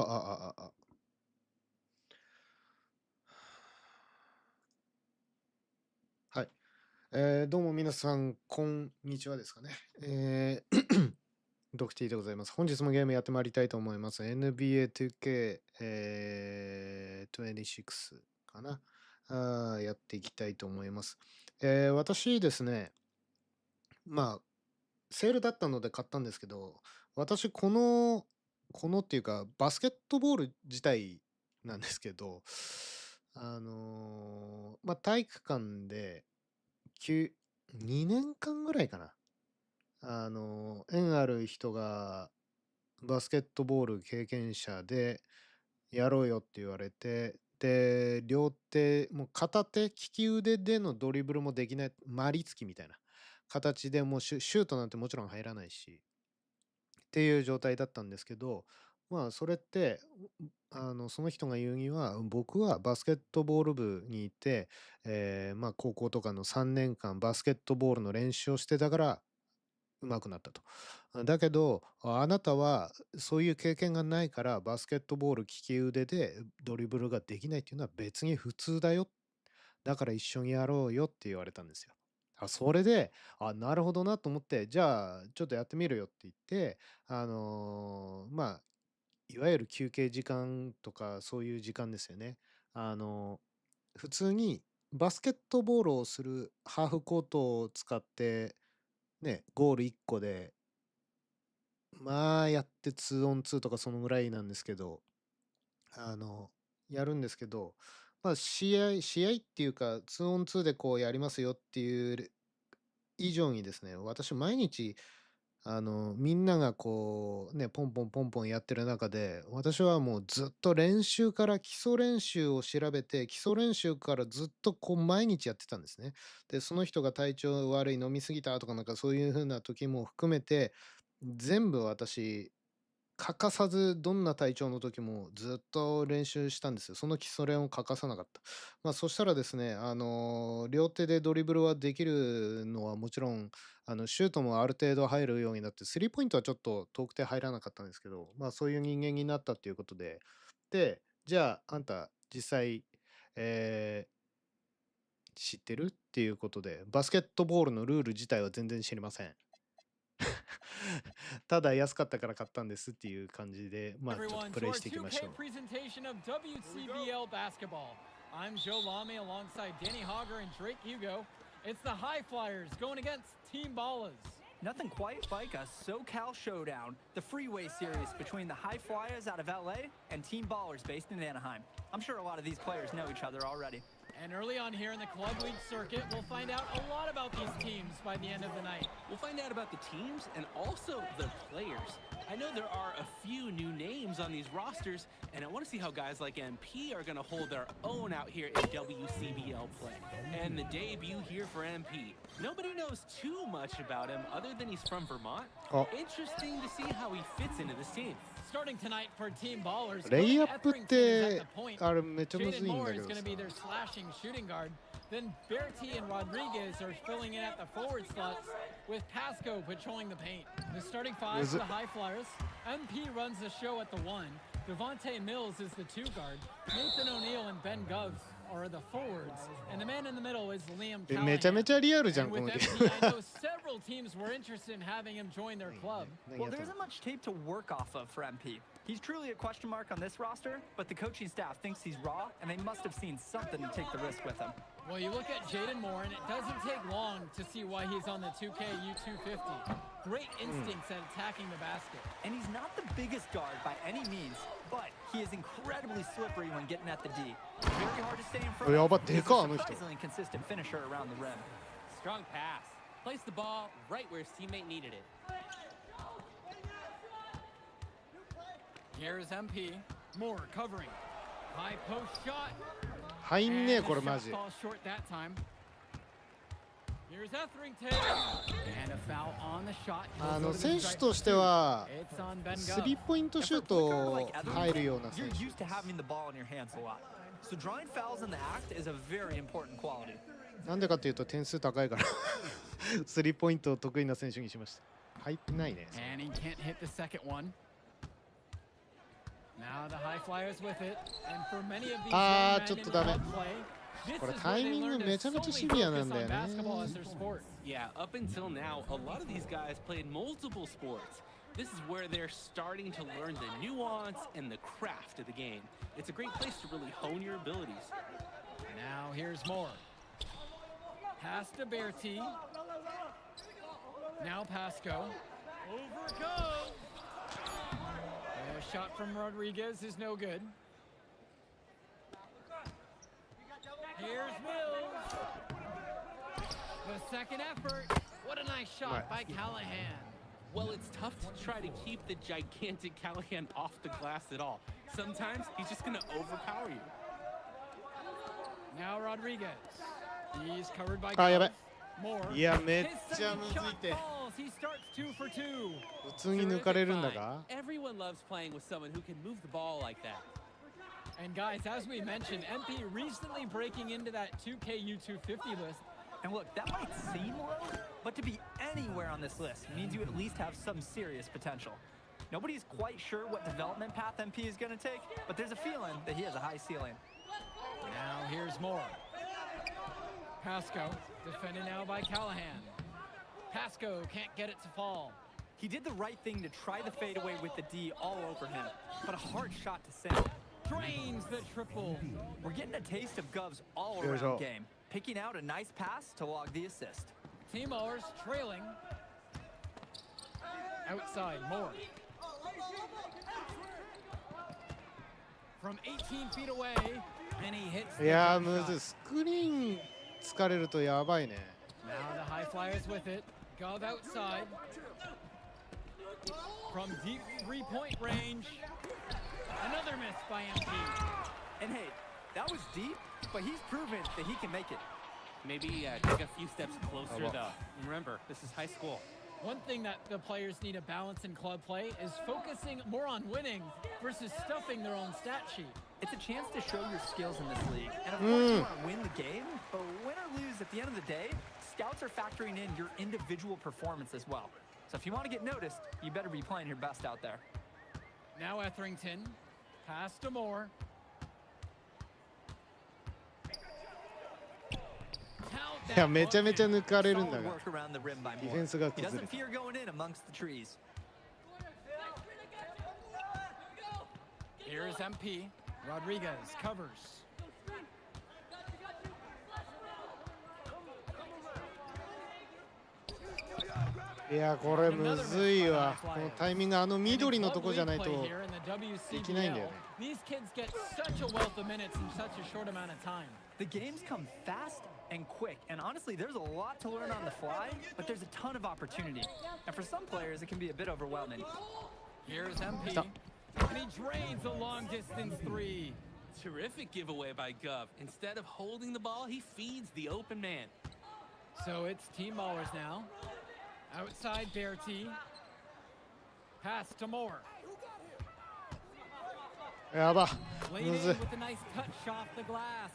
あ。はい。どうも皆さん、こんにちはですかね。ドク T でございます。本日もゲームやってまいりたいと思います。NBA2K、26かな。やっていきたいと思います。私ですね、まあ、セールだったので買ったんですけど、私、このっていうか、バスケットボール自体なんですけど、体育館で、2年間ぐらいかな。縁ある人がバスケットボール経験者でやろうよって言われて、で、両手、もう片手、利き腕でのドリブルもできない、まりつきみたいな形でもうシュートなんてもちろん入らないし、っていう状態だったんですけど、それって、その人が言うには、僕はバスケットボール部にいて、高校とかの3年間バスケットボールの練習をしてたから上手くなったと。だけど、あなたはそういう経験がないから、バスケットボール利き腕でドリブルができないっていうのは別に普通だよ。だから一緒にやろうよって言われたんですよ。それで、なるほどなと思って、じゃあちょっとやってみるよって言って、いわゆる休憩時間とかそういう時間ですよね。あの、普通にバスケットボールをするハーフコートを使ってね、ゴール1個でやって2オン2とかそのぐらいなんですけど、あの、やるんですけど、試合っていうか、2オン2でこうやりますよっていう以上にですね、私毎日、みんながこうね、ポンポンポンポンやってる中で、私はもうずっと練習から基礎練習を調べて、基礎練習からずっとこう毎日やってたんですね。で、その人が体調悪い、飲み過ぎたとかなんかそういう風な時も含めて、全部私欠かさずどんな体調の時もずっと練習したんですよ。その基礎練を欠かさなかった。そしたらですね、両手でドリブルはできるのはもちろん、シュートもある程度入るようになって、スリーポイントはちょっと遠くて入らなかったんですけど、そういう人間になったっていうことで、で、じゃあ、あんた実際、え知ってるっていうことで、バスケットボールのルール自体は全然知りません。ただ安かったから買ったんですっていう感じで、ちょっと Everyone プ to レイ our していきましょ 2K う。presentation of WCBL basketball. I'm Joe Lame alongside Danny Hogger and Drake Hugo. It's the High Flyers going against Team Ballas. Nothing quite like a SoCal showdown, the freeway series between the High Flyers out of LA and Team Ballers based in Anaheim. I'm sure a lot of these players know each other already. And early on here in the club league circuit, we'll find out a lot about these teams by the end of the night. We'll find out about the teams and also the players. I know there are a few new names on these rosters, and I want to see how guys like MP are going to hold their own out here in WCBL play. And the debut here for MP. Nobody knows too much about him other than he's from Vermont. Interesting to see how he fits into this team. Starting tonight for Team Ballers, レイア Cody ップっ Etherington is て at the point. あれめっちゃむず Jaden いんだ Moore け is ど going to さ。 be their slashing shooting guard. Then Bertie and Rodriguez are filling in at the forward slots, with Pasco patrolling the paint. The starting five for the High Flyers: MP runs the show at the one. Devontae Mills is the two guard. Nathan O'Neill and Ben Govs are the forwards, and the man in the middle is Liam めちゃめ Callahan. ちゃリアルじゃん And こ with のゲ MP, I know several teams were interested in having him join their club. Well, there isn't much tape to work off of for MP. He's truly a question mark on this roster, but the coaching staff thinks he's raw, and they must have seen something to take the risk with him. Well, you look at Jaden Moore, and it doesn't take long to see why he's on the 2K U250. Great instincts at attacking the basket. And he's not the biggest guard by any means, but he is incredibly slippery when getting at the D. Very hard to stay in front やば of. で He's か a あの人。 surprisingly consistent finisher around the rim. Strong pass. Placed the ball right where his teammate needed it. Here's MP. Moore covering. High post shot. 入んねえ And これ the マ shot ジ。 falls short that time. Here's Etherington. And a foul on the shot. 選手としては It's on Ben スリー Govs. ポイント And シュ for ー a point guard ト like 入るような Etherington, 選 you're 手 used to having the ball in your hands a lot. So drawing fouls in the act is a very important quality. なんでかっていうと点数高いからスリーポイント得意な選手にしました。入ってないね。 And he can't hit the second one. Now the high flyers with it, and for many of these あー young ちょ men っ in とダメ。 club play, this これ is タ where イ they ミング learn to めちゃめちゃ solely シビアな focus んだ on よね。 basketball as their sport. Yeah, up until now, a lot of these guys played multiple sports. This is where they're starting to learn the nuance and the craft of the game. It's a great place to really hone your abilities. Now here's more. Pass to Berti. Now Pasco. Over goes. A shot from Rodriguez is no good. Here's Mills. The second effort. What a nice shot by Callahan. Well, it's tough to try to keep the gigantic Callahan off the glass at all. Sometimes he's just going to overpower you. Now Rodriguez. He's covered by あ、やばい。 More. いや、めっ His ちゃ second むずい shot って。 falls. He starts 2 for 2. 普通に抜かれるんだが。 Everyone loves playing with someone who can move the ball like that. And guys, as we mentioned, MP recently breaking into that 2K U250 list. And look, that might seem low, but to be anywhere on this list means you at least have some serious potential. Nobody's quite sure what development path MP is going to take, but there's a feeling that he has a high ceiling. Now here's more. Pasco, defended now by Callahan. Pasco can't get it to fall. He did the right thing to try the fadeaway with the D all over him, but a hard shot to send. Drains the triple. We're getting a taste of Gov's Good all-around job. game, picking out a nice pass to log the assist. Timors trailing. Outside, Moore. From 18 feet away, and he hits い the やー、 jump むずい。 shot. スクリーン疲れるとやばいね。 Now the high flyers with it. Gov outside. From deep three-point range. Another miss by MP. And hey, that was deep, but he's proven that he can make it. Maybe take a few steps closer, well. though. Remember, this is high school. One thing that the players need to balance in club play is focusing more on winning versus stuffing their own stat sheet. It's a chance to show your skills in this league. And of course you want to win the game, but win or lose at the end of the day, scouts are factoring in your individual performance as well. So if you want to get noticed, you better be playing your best out there. Now Etherington. Pass to Moore. Count いや、 that めちゃめちゃ one. 抜かれるんだ Solid が。 work around the rim by ディ Moore. フェンスが He 崩れ doesn't た。 fear going in amongst the trees. Here's MP. Rodriguez covers. いや、これむずいわ。このタイミング、緑のとこじゃないと。 できないんだよね。 These kids get such a wealth of minutes in such a short amount of time. The games come fast and quick, and honestly, there's a lot to learn on the fly, but there's a ton of opportunity. And for some players, it can be a bit overwhelming. Here's MP. Stop. And he drains a long distance three. Terrific giveaway by Gov. Instead of holding the ball, he feeds the open man. So it's team ballers now. Outside Berti. Pass to Moore. やば。 Laid む in ずい。 with a nice touch off the glass.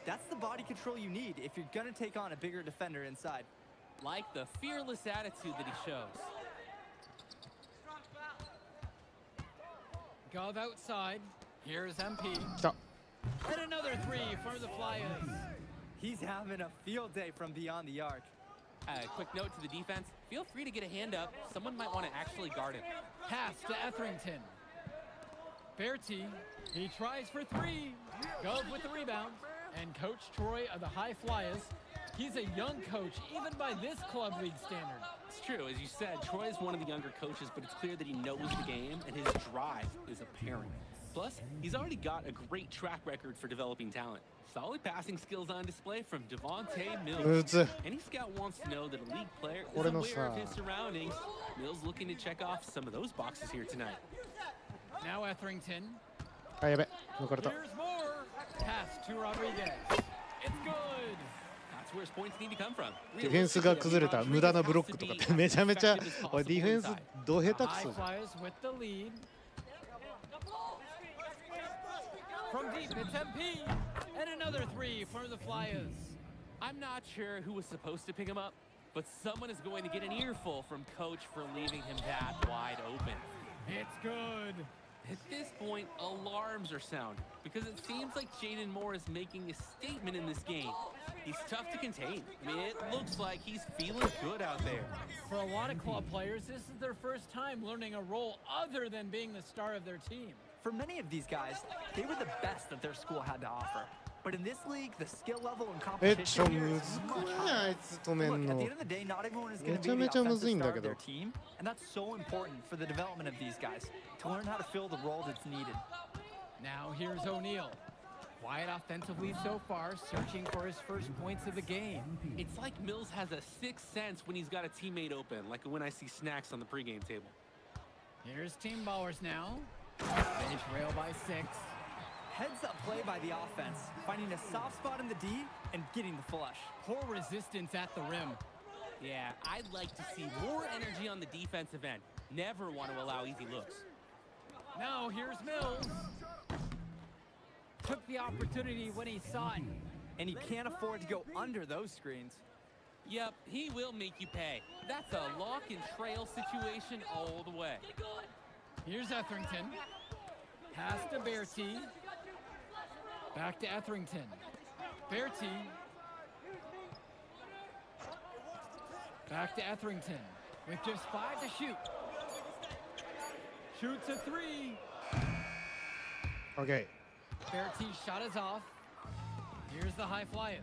That's the body control you need if you're going to take on a bigger defender inside. Like the fearless attitude that he shows. Gov outside. Here's MP. 来た。 And another three for the Flyers. He's having a field day from beyond the arc. Quick note to the defense. Feel free to get a hand up. Someone might want to actually guard him. Pass to Etherington. Berti. He tries for three. Gov with the rebound. And Coach Troy of the High Flyers. He's a young coach, even by this club league standard. It's true. As you said, Troy is one of the younger coaches, but it's clear that he knows the game and his drive is apparent. Plus, he's already got a great track record for developing talent. Solid passing skills on display from Devontae む Mills. ずい。 Any scout wants to know that a league player is これの aware of さ。 his surroundings. Mills looking to check off some of those boxes here tonight. Now Etherington. あ、やべ。抜かれた。 Here's more. Pass to Rodriguez. It's good. That's where his points need to come from. ディフェンスが崩れた。無駄なブロックとかってめちゃめちゃ。おい、ディフェンスど下手く High そじゃん。 Flyers with the lead. From deep, it's MP. And another three for the Flyers. I'm not sure who was supposed to pick him up, but someone is going to get an earful from Coach for leaving him that wide open. It's good. At this point, alarms are sounding because it seems like Jaden Moore is making a statement in this game. He's tough to contain. I mean, it looks like he's feeling good out there. For a lot of club players, this is their first time learning a role other than being the star of their team. For many of these guys, they were the best that their school had to offer. But in this league, the skill level and competition here is much higher. Look, at the end of the day, not everyone is going to be the offensive star of their team, and that's so important for the development of these guys, to learn how to fill the role that's needed. Now here's O'Neal. Quiet offensively so far, searching for his first points of the game. It's like Mills has a sixth sense when he's got a teammate open, like when I see snacks on the pregame table. Here's Team Ballers now. They trail by 6. Heads up play by the offense, finding a soft spot in the D and getting the flush. Poor resistance at the rim. Yeah, I'd like to see more energy on the defensive end. Never want to allow easy looks. Now here's Mills. Took the opportunity when he saw it. And he can't afford to go under those screens. Yep, he will make you pay. That's a lock and trail situation all the way. Here's Etherington. Pass to Bertie. Back to Etherington. Bertie. Back to Etherington. With just 5 to shoot. Shoots a 3. Okay. Bertie's shot is off. Here's the High Flyers.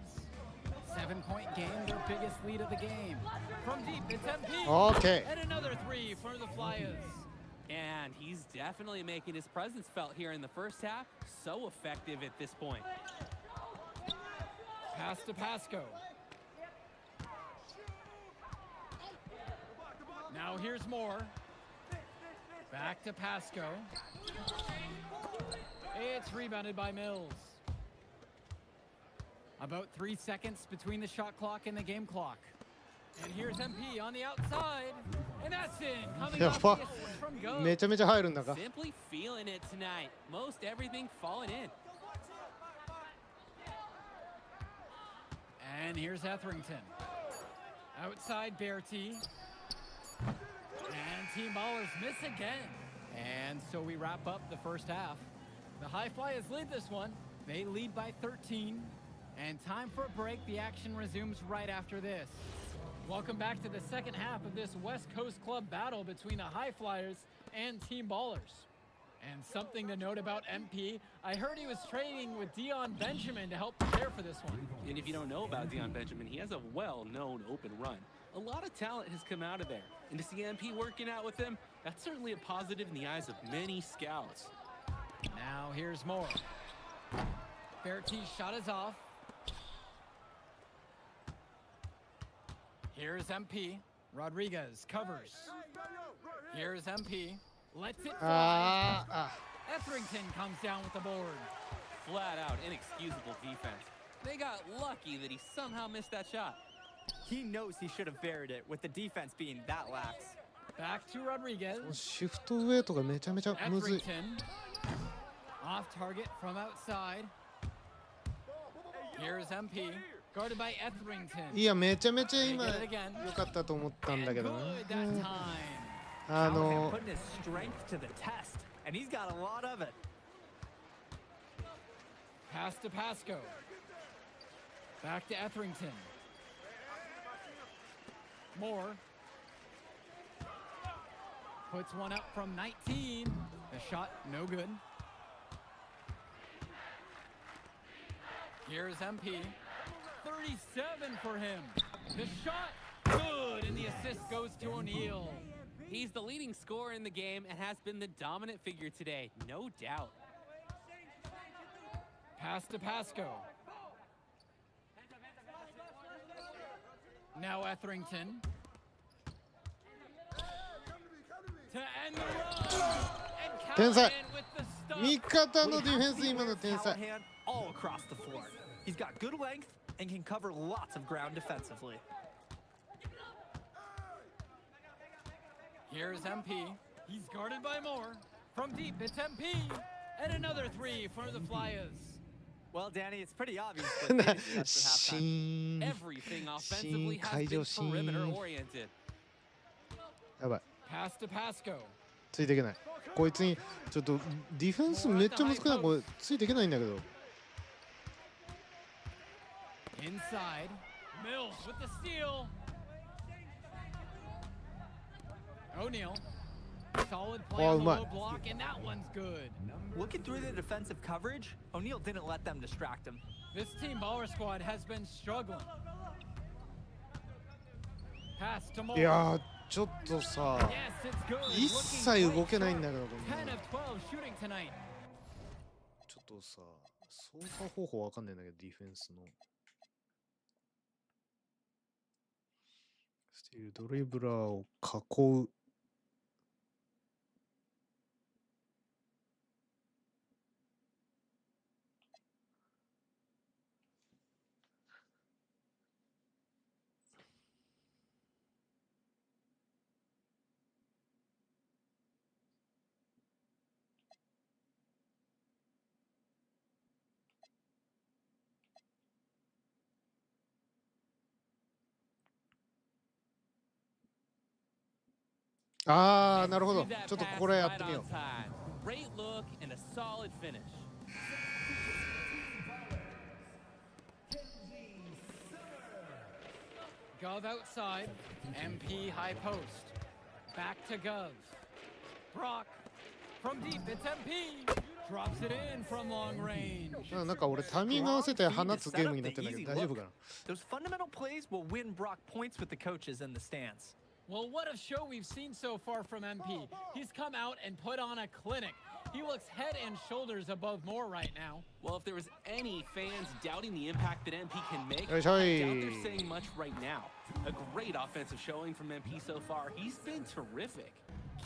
7-point game, their biggest lead of the game. From deep, it's MP. Okay. And another 3 for the Flyers. And he's definitely making his presence felt here in the first half. So effective at this point. Pass to Pasco. Now here's Moore. Back to Pasco. It's rebounded by Mills. About 3 seconds between the shot clock and the game clock. And here's MP on the outside. And that's in. Coming off the assist from Go. めちゃめちゃ入るんだか。 Simply feeling it tonight. Most everything falling in. And here's Etherington. Outside Bertie. And Team Ballers miss again. And so we wrap up the first half. The High Flyers lead this one. They lead by 13. And time for a break. The action resumes right after this. Welcome back to the second half of this West Coast Club battle between the High Flyers and Team Ballers. And something to note about MP, I heard he was training with Dion Benjamin to help prepare for this one. And if you don't know about Dion Benjamin, he has a well-known open run. A lot of talent has come out of there. And to see MP working out with him, that's certainly a positive in the eyes of many scouts. Now here's Moore. Bertie's shot is off. Here's MP. Rodriguez covers. Here's MP. Lets it fly. Etherington comes down with the board. Flat out inexcusable defense. They got lucky that he somehow missed that shot. He knows he should have buried it with the defense being that lax. Back to Rodriguez. シフトウェイトがめちゃめちゃむずい。 Etherington. Off target from outside. Here's MP. Guarded by Etherington. いや、めちゃめちゃ今 They get it again. 良かったと思ったんだけど And ね good。that time. あ Callahan の putting his strength to the test, and he's got a lot of it. Pass to Pasco. Back to Etherington. Moore. Puts one up from 19. The shot no good. Here's MP. 37 for him. The shot good, and the assist goes to O'Neal. He's the leading scorer in the game and has been the dominant figure today, no doubt. Pass to Pasco. Now Etherington. To end the run. And 天才。 Callahan with the stop. 味方の We ディフェン have ス to 今の beware 天才。 Callahan all across the floor. He's got good length and can cover lots of ground defensively. Here's MP. He's guarded by Moore. From deep, it's MP. And another 3 for the Flyers. Well, Danny, it's pretty obvious. But they just got to シ halftime. ーン。 Everything offensively has 会場 been シーン。 perimeter oriented. やばい。Pass to Pasco. ついていけない。こいつにちょっとディフェンスめっちゃ難しい。これついていけないんだけど。Inside, Mills with the steal. O'Neal, solid play on the low block, and that one's good. Looking through the defensive coverage, O'Neal didn't let them distract him. This team baller squad has been struggling. Pass to い Moore. やーちょっとさ、 Yes, it's good. 一 Looking 切 quite 動けないん sharp. だけど、こんな 10 の of 12 shooting tonight. ちょっとさ、操作方法わかんないんだけど、ディフェンスの。スティール、ドリブラーを囲う。あー、なるほど。ちょっとこれやってみよう。Great look and a solid finish. Gov outside. MP high post. Back to Gov. Brock. From deep, it's MP. Drops it in from long range. なんか俺タイミング合わせて放つゲームになってるんだけど大丈夫かな。 Those fundamental plays will win Brock points with the coaches in the stands. Well, what a show we've seen so far from MP. He's come out and put on a clinic. He looks head and shoulders above Moore right now. Well, if there was any fans doubting the impact that MP can make, Hey, I doubt hey. they're saying much right now. A great offensive showing from MP so far. He's been terrific.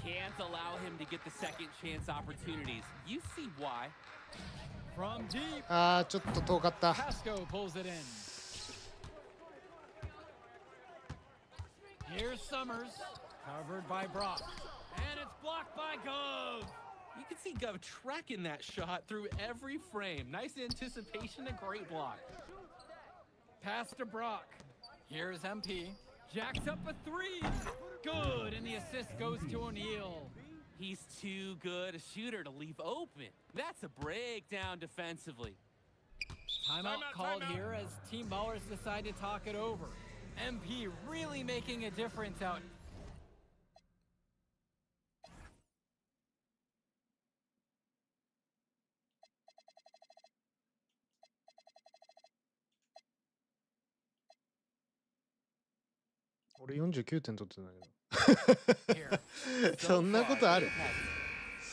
Can't allow him to get the second chance opportunities. You see why. From deep, あー、ちょっと遠かった。 Pasco pulls it in. Here's Summers, covered by Brock. And it's blocked by Gove. You can see Gov tracking that shot through every frame. Nice anticipation and great block. Pass to Brock. Here's MP. Jacks up a three. Good, and the assist goes to O'Neal. He's too good a shooter to leave open. That's a breakdown defensively. Timeout called here as team ballers decide to talk it over. MP really making a difference out.俺49点取ってたんだけ Here. ど。そんなことある。 Heavy.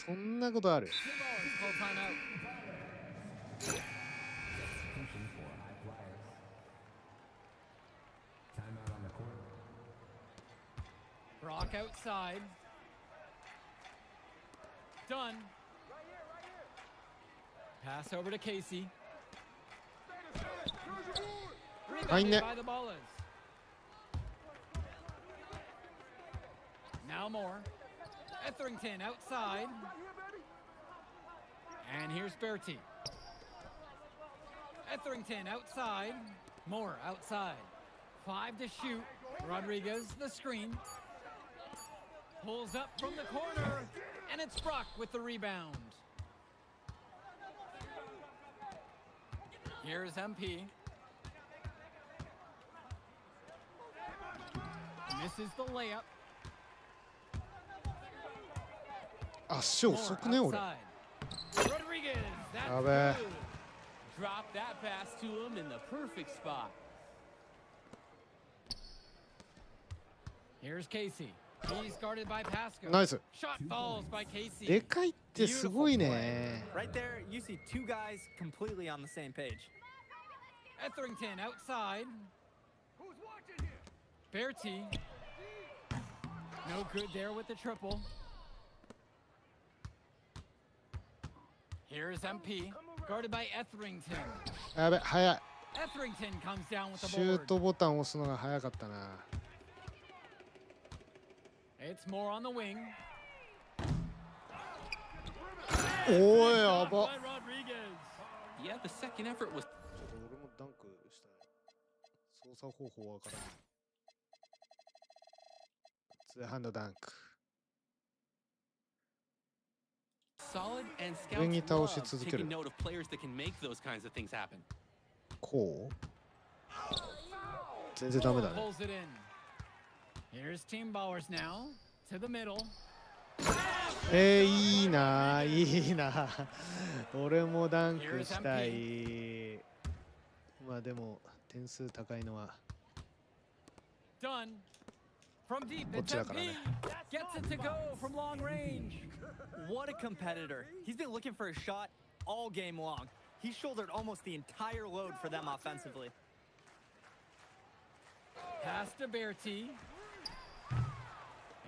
そんなことある。 Team ballers call timeout. Brock outside. Done. Pass over to Casey. Rebounded by the Ballas. Now more. Etherington outside. And here's Bertie. Etherington outside. Moore outside. 5 to shoot. Rodriguez the screen. Pulls up from the corner. And it's Brock with the rebound. Here's MP. Misses the layup. 足遅くね、俺。 Outside. Rodriguez, that's やべえ。 good. Drop that pass to him in the perfect spot. Here's Casey. He's guarded by Pasco. ナイス。 Shot falls by Casey. でかいってすごいね。 Right there, you see two guys completely on the same page. Etherington outside. Bertie. No good there with the triple. Here's MP. Guarded by Etherington. やべ、早い。 Etherington comes down with the シュー board. トボタン押すのが早かったな。 It's more on the wing. おい、やば。 By Rodriguez. Yeah, the second effort was ちょっと俺もダンクしたい。操作方法わからない。ツーハンドダンク。solid, and 上に scouts 倒 love し続ける。 taking note of players that can make those kinds of things happen. こう全然ダメだね。 Pulls it in. Here's Team Bowers now to the middle. いいないいな。俺もダンクしたい。まあでも点数高いのは Done. From deep, こっ it's ちだからね。 MP. Gets it to go from long range. What a competitor. He's been looking for a shot all game long. He shouldered almost the entire load for them offensively. Pass to Bertie.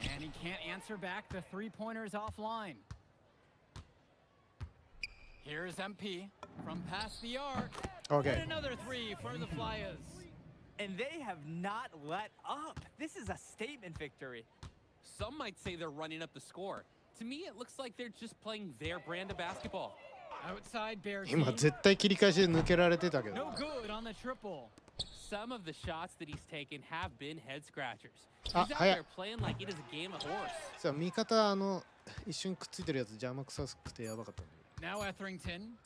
And he can't answer back. The three-pointer's offline. Here's MP from past the arc. Okay. And another three for the Flyers. And they have not let up. This is a statement victory. Some might say they're running up the score. To me, it looks like they're just playing their brand of basketball. Outside Bertie. 今絶対切り返しで抜けられてたけど No good on the triple. Some of the shots that he's taken have been head scratchers. He's あ out 早い there playing like it is a game of horse. さあ味方一瞬くっついてるやつ邪魔くさくてやばかったんだ Now Etherington.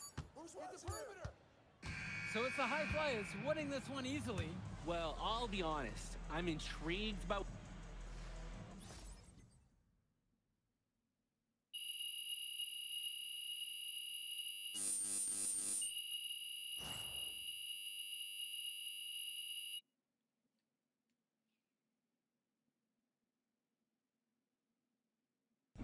So it's the High Flyers winning this one easily. Well, I'll be honest. I'm intrigued by.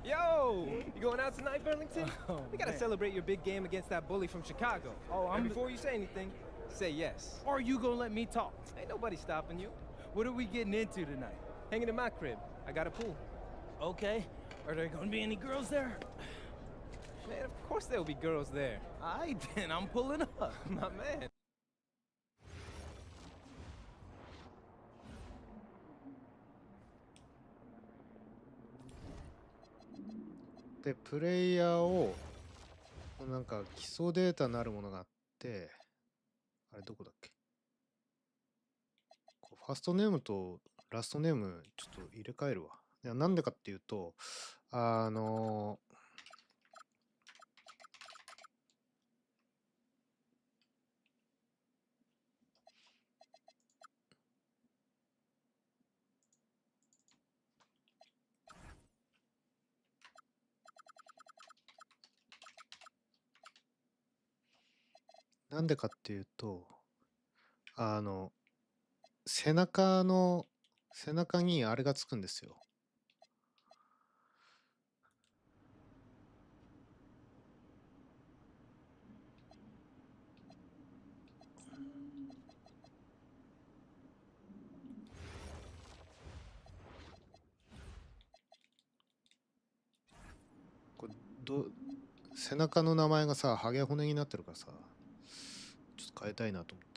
Yo, you going out tonight, Burlington? We gotta celebrate your big game against that bully from Chicago. Oh, And before you say anything, say yes. Are you gonna let me talk? Ain't nobody stopping you. What are we getting into tonight? Hanging in my crib. I got a pool. Okay. Are there gonna be any girls there? Man, of course there'll be girls there. Alright then, I'm pulling up. My man. でプレイヤーをなんか基礎データなるものがあってあれどこだっけこうファーストネームとラストネームちょっと入れ替えるわいやなんでかっていうとなんでかっていうと、背中にあれがつくんですよ。これ背中の名前がさ、ハゲ骨になってるからさ、ちょっと変えたいなと思って。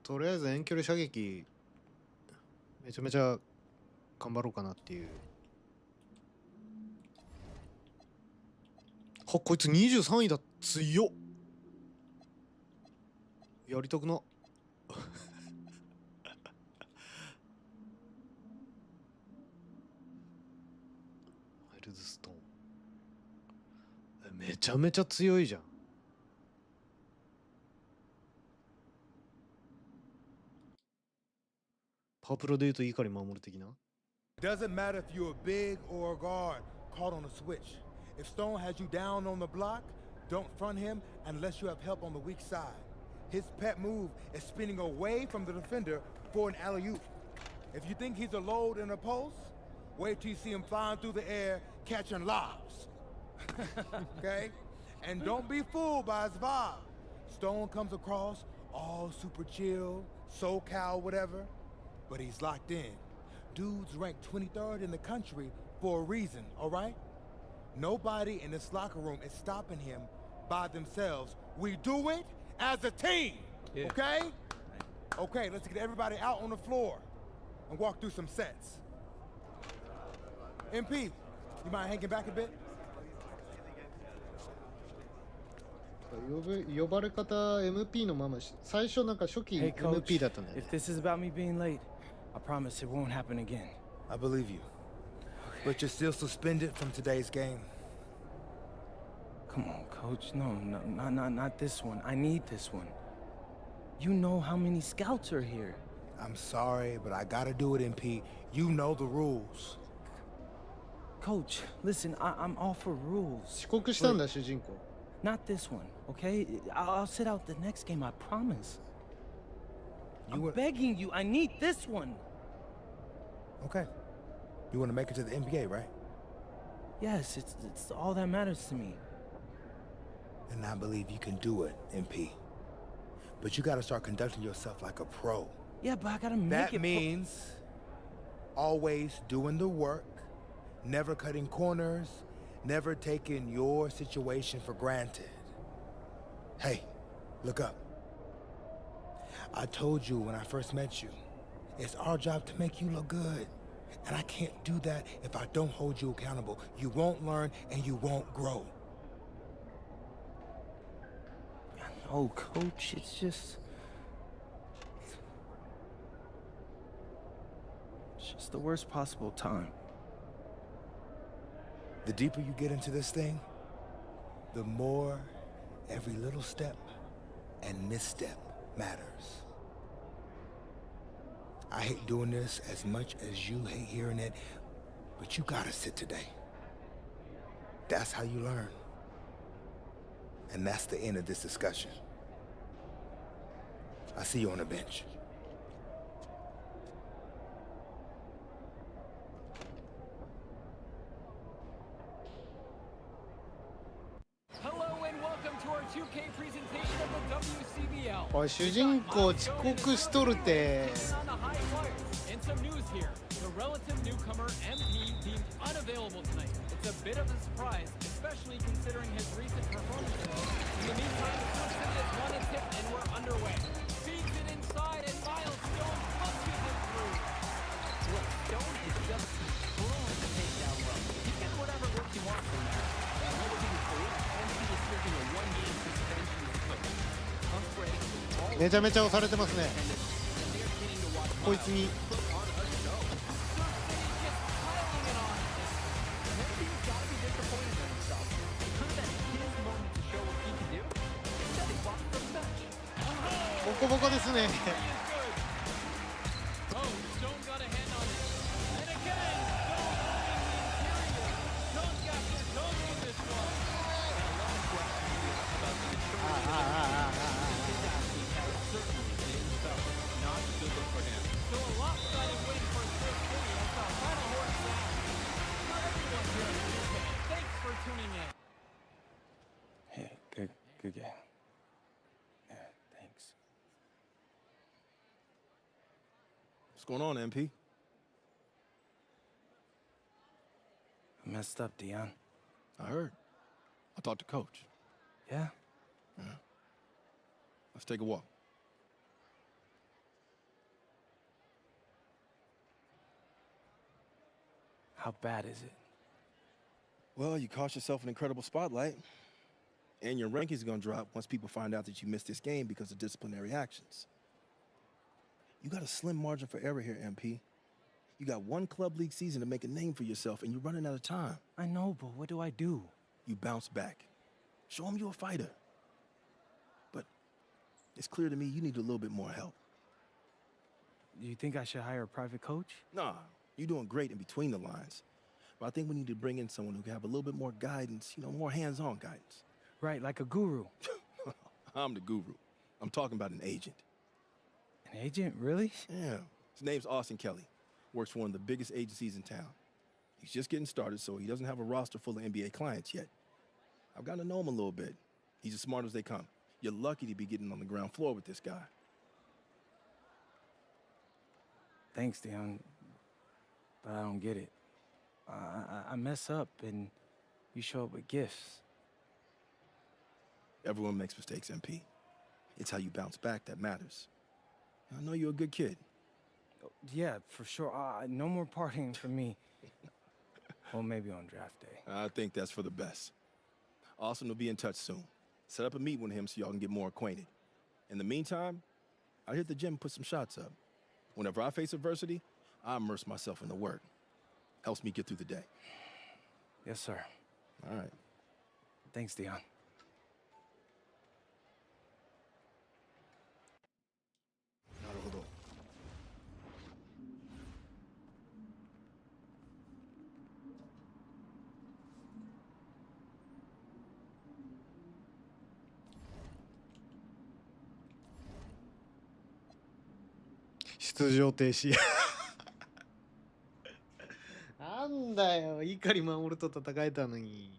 とりあえず遠距離射撃めちゃめちゃ頑張ろうかなっていう。こいつ23位だ。強っ。やりたくな。ヘルズストーン。めちゃめちゃ強いじゃん。パワープロで言うと怒り守る的な。 Doesn't matter if you're a big or a guard caught on a switch. If Stone has you down on the block, don't front him unless you have help on the weak side. His pet move is spinning away from the defender for an alley-oop. If you think he's a load in a post, wait till you see him flying through the air catching lobs. Okay? And don't be fooled by his vibe. Stone comes across all super chill, SoCal, whatever, but he's locked in. Dude's ranked 23rd in the country for a reason, all right? Nobody in this locker room is stopping him by themselves. We do it as a team, okay? Okay, let's get everybody out on the floor and walk through some sets. MP, you mind hanging back a bit? 呼ばれ方 MP のまま最初なんか初期 Hey, coach, MP だったんだよね if this is about me being late, I promise it won't happen again. I believe you. But you're still suspended from today's game. Come on, coach. No, not this one. I need this one. You know how many scouts are here. I'm sorry, but I gotta do it, MP. You know the rules. Coach, listen, I'm all for rules. 遅刻したんだ主人公 Not this one, okay? I'll sit out the next game, I promise. I'm begging you, I need this one. Okay. You wanna make it to the NBA, right? Yes, it's all that matters to me. And I believe you can do it, MP. But you gotta start conducting yourself like a pro. Yeah, but I gotta make That it. means always doing the work, never cutting corners, never taking your situation for granted. Hey, look up. I told you when I first met you, it's our job to make you look good. And I can't do that if I don't hold you accountable. You won't learn and you won't grow. No, coach, it's just the worst possible time. The deeper you get into this thing, the more every little step and misstep matters. I hate doing this as much as you hate hearing it, but you gotta sit today. That's how you learn. And that's the end of this discussion. I see you on the bench. Hello and welcome to our 2K presentation of the WCBL. おい主人公遅刻しとるて On the high flyers. And some news here. The relative newcomer MP deemed unavailable tonight. It's a bit of a surprise, especially considering his recent performances. In the meantime, the first set is won and tipped and we're underway. Feeds it inside and Miles Stone punches it through. Look, Stone is just throwing the take down low. He's getting whatever work he wants from there. And what was even cool, MP is serving a one-game suspension as coach. Tough break, all めちゃめちゃ押されてますね and they're getting to watch こいつに put on a show. MP's got to be disappointed in himself. He could have been his moment to show what he can do. Instead, he walked from the bench. ボコボコですね Oh, Stone got a hand on it. And again, Stone moving the interior. Dunk after dunk in this one. And a lot of questions about the maturity of his athlete has certainly been himself. Not a good look for him. So a lopsided win for Swiss City. That's our final horse down. For everyone here at 2K, thanks for tuning in. Hey, good game. Yeah, thanks. What's going on, MP? I messed up, Dion. I heard. I talked to Coach. Yeah? Let's take a walk. How bad is it? Well, you cost yourself an incredible spotlight. And your rankings are going to drop once people find out that you missed this game because of disciplinary actions. You got a slim margin for error here, MP. You got one club league season to make a name for yourself, and you're running out of time. I know, but what do I do? You bounce back. Show them you're a fighter. But it's clear to me you need a little bit more help. You think I should hire a private coach? Nah, you're doing great in between the lines. But I think we need to bring in someone who can have a little bit more guidance, more hands-on guidance. Right, like a guru. I'm the guru. I'm talking about an agent. An agent, really? Yeah. His name's Austin Kelly. Works for one of the biggest agencies in town. He's just getting started, so he doesn't have a roster full of NBA clients yet. I've gotten to know him a little bit. He's as smart as they come. You're lucky to be getting on the ground floor with this guy. Thanks, Dion. But I don't get it. I mess up, and you show up with gifts. Everyone makes mistakes, MP. It's how you bounce back that matters. I know you're a good kid. Yeah, for sure. No more partying for me. Well, maybe on draft day. I think that's for the best. Austin will be in touch soon. Set up a meet with him so y'all can get more acquainted. In the meantime, I hit the gym and put some shots up. Whenever I face adversity, I immerse myself in the work. Helps me get through the day. Yes, sir. All right. Thanks, Dion. なるほど。出場停止。なんだよ、碇守と戦えたのに。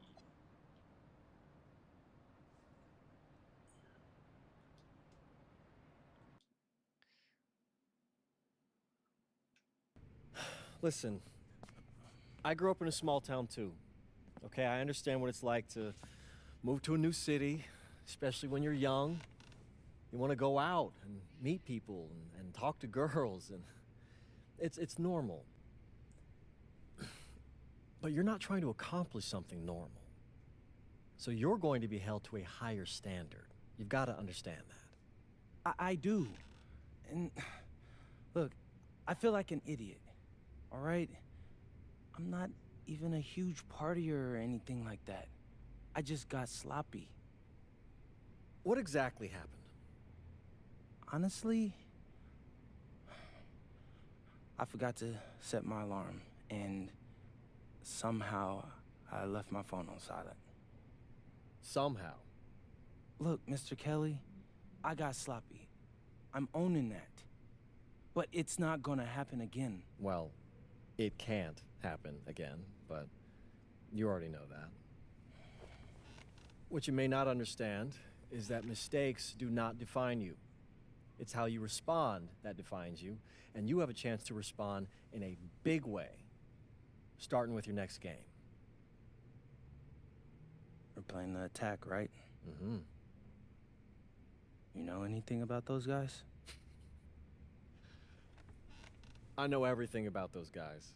Listen, I grew up in a small town too. Okay, I understand what it's like to move to a new city, especially when you're young. You want to go out and meet people and talk to girls, and it's normal. But you're not trying to accomplish something normal. So you're going to be held to a higher standard. You've got to understand that. I do. And look, I feel like an idiot. All right? I'm not even a huge partier or anything like that. I just got sloppy. What exactly happened? Honestly, I forgot to set my alarm, and somehow I left my phone on silent. Somehow. Look, Mr. Kelly, I got sloppy. I'm owning that. But it's not gonna happen again. Well, it can't happen again, but you already know that. What you may not understand is that mistakes do not define you. It's how you respond that defines you, and you have a chance to respond in a big way, starting with your next game. We're playing the attack, right? Mm-hmm. You know anything about those guys? I know everything about those guys.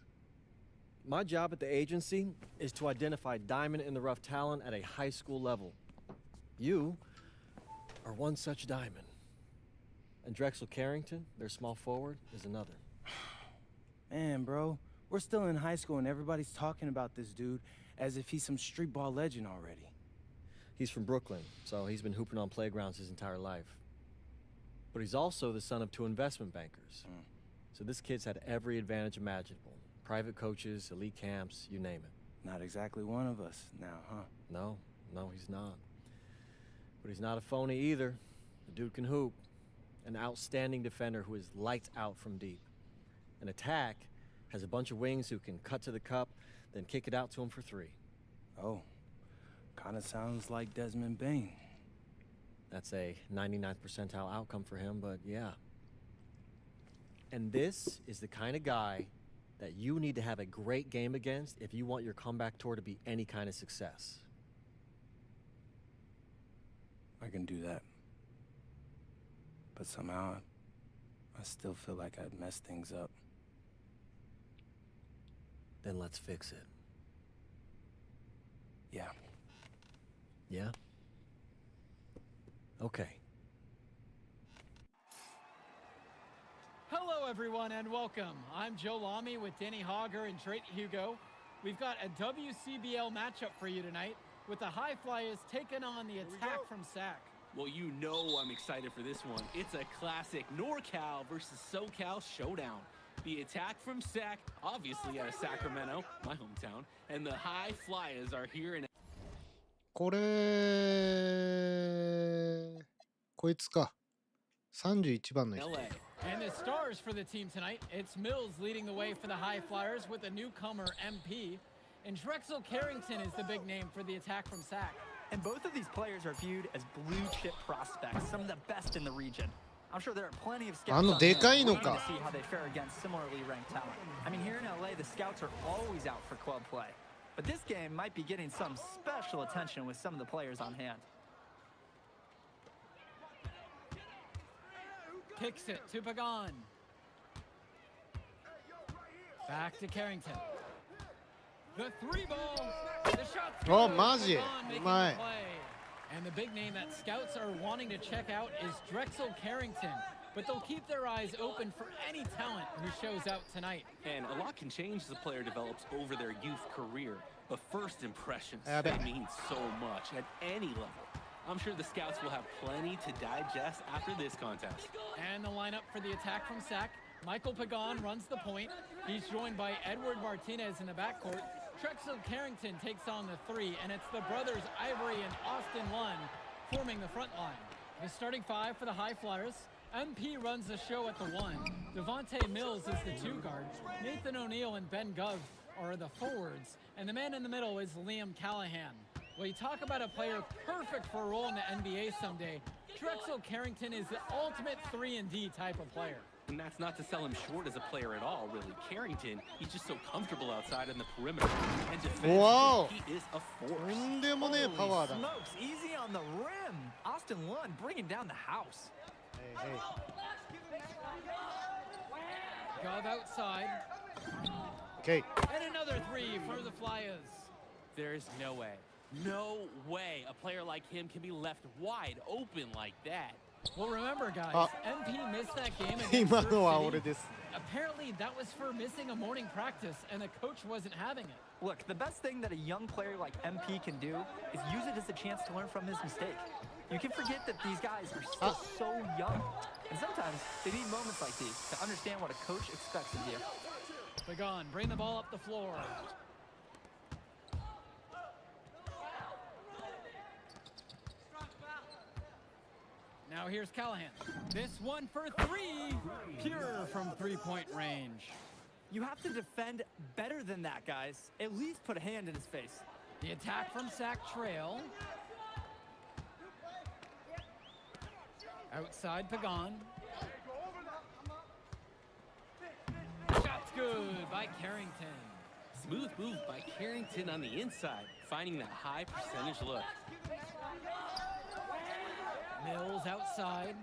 My job at the agency is to identify diamond in the rough talent at a high school level. You are one such diamond. And Drexel Carrington, their small forward, is another. Man, bro, we're still in high school and everybody's talking about this dude as if he's some street ball legend already. He's from Brooklyn, so he's been hooping on playgrounds his entire life. But he's also the son of two investment bankers. So this kid's had every advantage imaginable. Private coaches, elite camps, you name it. Not exactly one of us now, huh? No, he's not. But he's not a phony either. The dude can hoop. An outstanding defender who is lights out from deep. An attack has a bunch of wings who can cut to the cup, then kick it out to him for three. Oh, kind of sounds like Desmond Bain. That's a 99th percentile outcome for him, but yeah. And this is the kind of guy that you need to have a great game against if you want your comeback tour to be any kind of success. I can do that. But somehow, I still feel like I'd messed things up. Then let's fix it. Yeah. Yeah? Okay. Hello, everyone, and welcome. I'm Joe Lamy with Danny Hogger and Drake Hugo. We've got a WCBL matchup for you tonight with the High Flyers taking on the Attack from SAC. Well, you know I'm excited for this one. It's a classic NorCal versus SoCal showdown. The Attack from SAC, obviously out of Sacramento, my hometown, and the High Flyers are here in... これ、こいつか。31番の人。 LA. And the stars for the team tonight, it's Mills leading the way for the High Flyers with a newcomer MP, and Drexel Carrington is the big name for the Attack from SAC. And both of these players are viewed as blue-chip prospects, some of the best in the region. I'm sure there are plenty of scouts on hand waiting to see how they fare against similarly ranked talent. I mean, here in LA, the scouts are always out for club play. But this game might be getting some special attention with some of the players on hand. kicks it to Pagan. Back to Carrington. The three ball. The shot's good. Oh, maji. Pagan making the Umai. play. And the big name that scouts are wanting to check out is Drexel Carrington. But they'll keep their eyes open for any talent who shows out tonight. And a lot can change as a player develops over their youth career. But first impressions, I they bet. mean so much at any level. I'm sure the scouts will have plenty to digest after this contest. And the lineup for the attack from Sac. Michael Pagan runs the point. He's joined by Edward Martinez in the backcourt. Drexel Carrington takes on the three, and it's the brothers Ivory and Austin Lund forming the front line. The starting five for the High Flyers. MP runs the show at the one. Devontae Mills is the two guard. Nathan O'Neill and Ben Gov are the forwards. And the man in the middle is Liam Callahan. Well, you talk about a player perfect for a role in the NBA someday. Drexel Carrington is the ultimate 3-and-D type of player. And that's not to sell him short as a player at all, really. Carrington, he's just so comfortable outside in the perimeter. And defensively, Wow. he is a と force. んでもねえパワーだな。 Smokes, easy on the rim. Austin Lund bringing down the house. Hey, hey. Gov outside. Okay. And another three for the Flyers. There's no way. No way a player like him can be left wide open like that. Well, remember, guys, Ah. MP missed that game against 今 Surf のは City. 俺です Apparently, that was for missing a morning practice, and the coach wasn't having it. Look, the best thing that a young player like MP can do is use it as a chance to learn from his mistake. You can forget that these guys are still so young. And sometimes they need moments like these to understand what a coach expects of you. Pagan, bring the ball up the floor. Now here's Callahan. This one for three. Pure from three-point range. You have to defend better than that, guys. At least put a hand in his face. The attack from Sac Trail. Outside Pagan. Shot's good by Carrington. Smooth move by Carrington on the inside, finding that high percentage look. Mills outside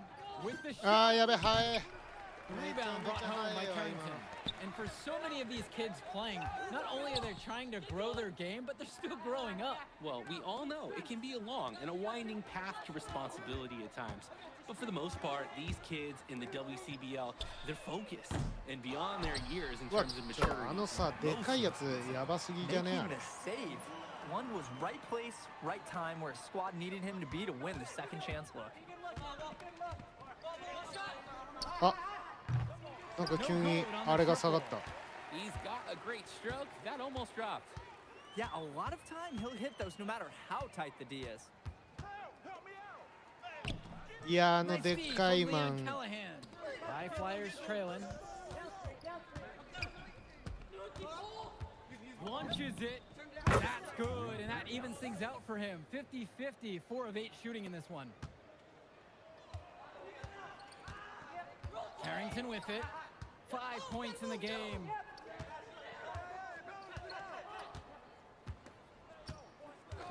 with the あー shot. やべはい Rebound brought home by Carrington. And for so many of these kids playing, not only are they trying to grow their game, but they're still growing up. Well, we all know it can be a long and a winding path to responsibility at times. But for the most part, these kids in the WCBL, they're focused and beyond their years in うわ terms of ちょ maturity. あのさでかいやつやばすぎじゃねえ Making the save. One was right place, right time where his squad needed him to be to win the second chance look. あなんか急にあれが下がった He's got a great stroke. That almost dropped. Yeah, a lot of time he'll hit those no matter how tight the D is. いやあの Nice でっ feed か from いマ Leon ン Callahan. High Flyers trailing. Launches it. That's good, and that evens things out for him. 50-50, 4 of 8 shooting in this one. Carrington with it. 5 points in the game.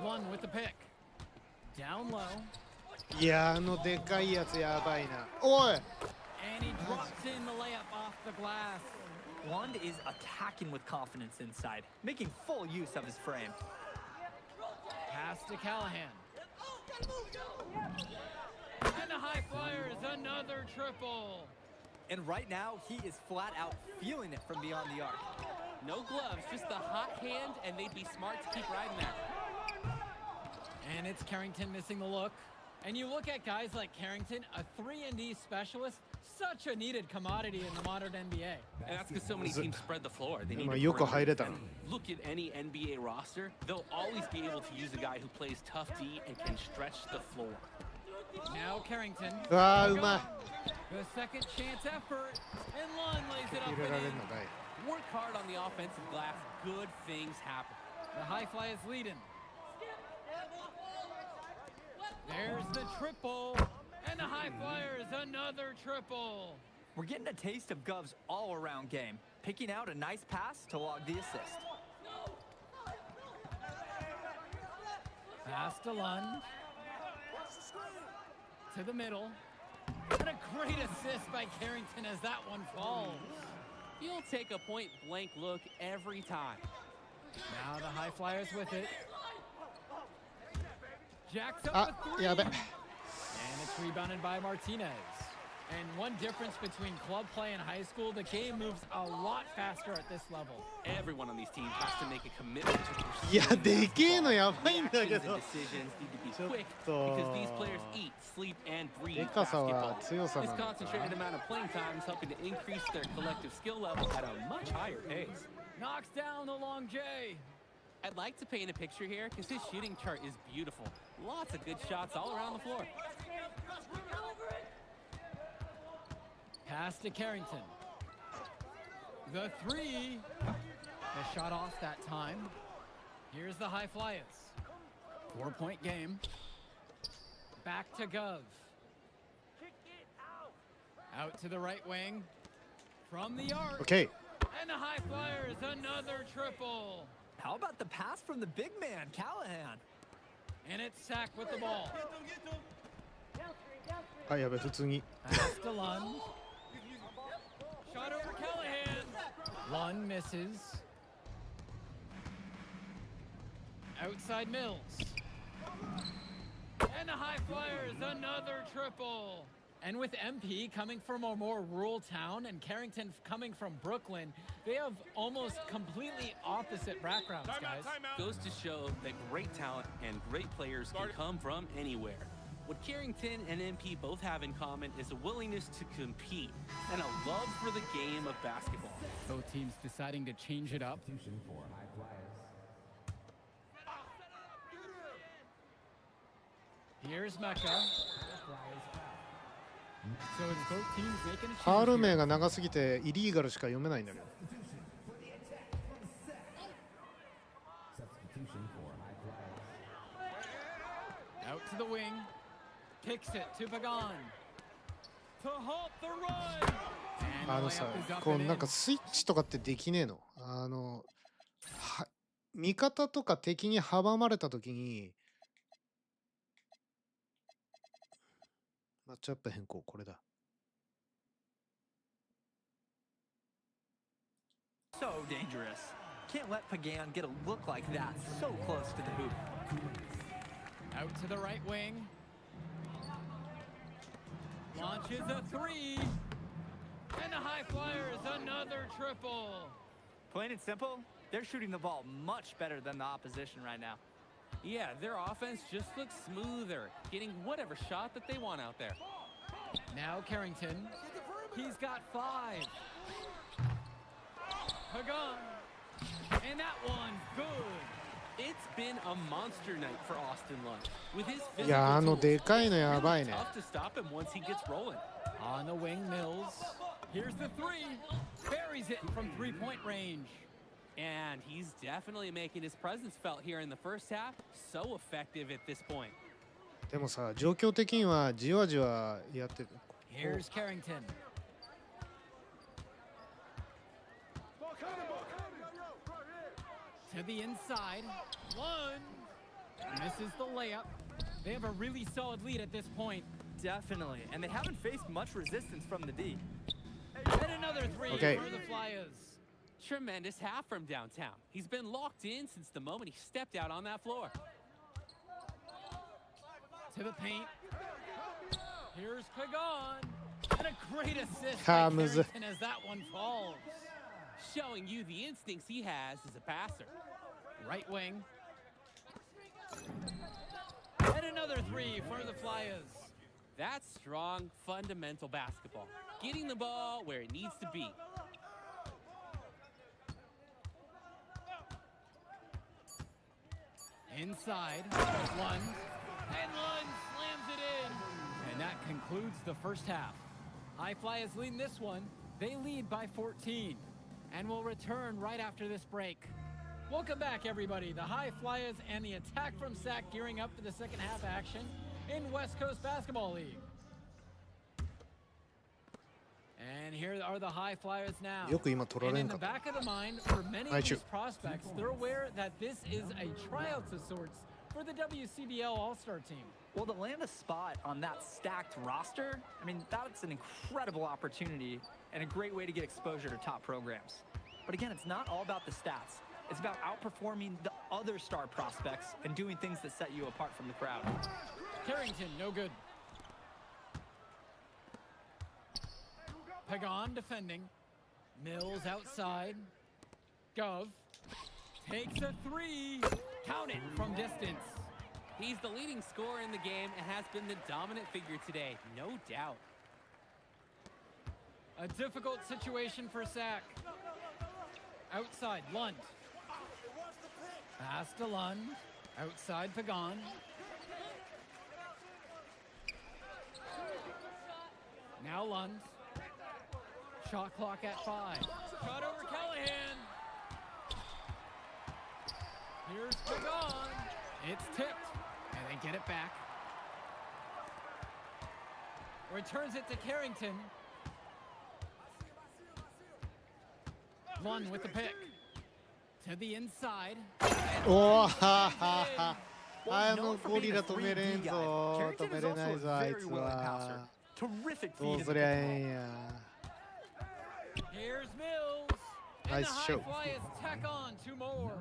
One with the pick. Down low. いやあのでかいやつやばいなおい And he drops in the layup off the glass. Lund is attacking with confidence inside, making full use of his frame. Pass to Callahan. And the High Flyers, another triple. And right now, he is flat out feeling it from beyond the arc. No gloves, just the hot hand, and they'd be smart to keep riding that. And it's Carrington missing the look. And you look at guys like Carrington, a 3-and-D specialist, such a needed commodity in the modern NBA. And that's because so many teams spread the floor. They need 今 a よく perimeter 入れた defender. Look at any NBA roster. They'll always be able to use a guy who plays tough D and can stretch the floor. Now Carrington. うわーうまい The second chance effort. And Lund lays it up 入れられ and るの in. かい Work hard on the offensive glass. Good things happen. The High Flyers leading. There's the triple. And the High Flyers, another triple. We're getting a taste of Gov's all-around game, picking out a nice pass to log the assist. Pass to Lund. To the middle. And a great assist by Carrington as that one falls. You'll take a point-blank look every time. Now the High Flyers with it. Jacks up あ、the やべ。 three. And it's rebounded by Martinez. And one difference between club play and high school, the game moves a lot faster at this level. Everyone on these teams has to make a commitment to いや、でけえのやばいんだけ Actions ど。 and decisions need to be ちょっ quick と because these players eat, sleep, and breathe でかさは basketball. 強さ This なのか。 concentrated amount of playing time is helping to increase their collective skill level at a much higher pace. Knocks down the long J. I'd like to paint a picture here because his shooting chart is beautiful. Lots of good shots all around the floor. Pass to Carrington. The three. The shot off that time. Here's the High Flyers. 4-point game. Back to Gov. Out to the right wing. From the arc. OK。And the High Flyers, another triple. How about the pass from the big man, Callahan? And it's Sack with the ball. あ、やべ、普通に。 Pass to Lund. Shot over Callahan. Lund misses. Outside Mills. And the High Flyers, another triple. And with MP coming from a more rural town and Carrington coming from Brooklyn, they have almost completely opposite backgrounds, guys. Goes to show that great talent and great players can come from anywhere. What Carrington and MP both have in common is a willingness to compete and a love for the game of basketball. Both teams deciding to change it up. Here's Mecca. So it's both teams making a ファー change ル here. 名が長すぎてイリーガルしか読めないんだけど。 Out to the wing. Kicks it to Pagan. To halt the run. And あ the のさ layup is up こう and なんか in. スイッチとかってできねえの。味方とか敵に阻まれた時にマッチアップ変更これだ。 So dangerous. Can't let Pagan get a look like that so close to the hoop. Out to the right wing. Launches a three. And the High Flyers, another triple. Plain and simple, they're shooting the ball much better than the opposition right now. Yeah, their offense just looks smoother, getting whatever shot that they want out there. Now Carrington. He's got 5. Pagan. And that one's good. It's been a monster night for Austin Lund. With his いや、 physical で tools, かいのや it's ばい really ね。 tough to stop him once he gets rolling. On the wing, Mills. Here's the three. Buries it from 3-point range. And he's definitely making his presence felt here in the first half. So effective at this point. でもさ、状況的にはじわじわやってる。 Here's Carrington. To the inside. Lund. Misses the layup. They have a really solid lead at this point. Definitely, and they haven't faced much resistance from the D. And another three Okay. for the Flyers. Tremendous half from downtown. He's been locked in since the moment he stepped out on that floor. To the paint. Here's Pagan. And a great assist Ah, by Miz- Carrington as that one falls. Showing you the instincts he has as a passer. Right wing. And another three for the Flyers. That's strong, fundamental basketball. Getting the ball where it needs to be. Inside. Lund. And Lund slams it in. And that concludes the first half. High Flyers lead this one. They lead by 14. And will return right after this break. Welcome back, everybody. The High Flyers and the attack from Sac gearing up for the second half action in West Coast Basketball League. And here are the High Flyers now. よく今取ら And れ in ん the かった。 back of the mind, for many of Right, these shoot. prospects, they're aware that this is a tryout of sorts for the WCBL All-Star team. Well, to land a spot on that stacked roster, I mean, that's an incredible opportunity and a great way to get exposure to top programs. But again, it's not all about the stats. It's about outperforming the other star prospects and doing things that set you apart from the crowd. Carrington, no good. Pagan defending. Mills outside. Gov takes a three. Count it from distance. He's the leading scorer in the game and has been the dominant figure today, no doubt. A difficult situation for Sack. Outside, Lund. Pass to Lund. Outside, Pagan. Now Lund. Shot clock at 5. Shot over Callahan. Here's Pagan. It's tipped, and they get it back. Returns it to Carrington. Lund with the pick. To the inside. おーははは。あのゴリラ止めれんぞ。止めれないぞ、あいつは。 Terrific ど feed う in す the りゃ pick え and え roll. んや。 Here's Mills. And Nice the high show. fly is tack on 2 more.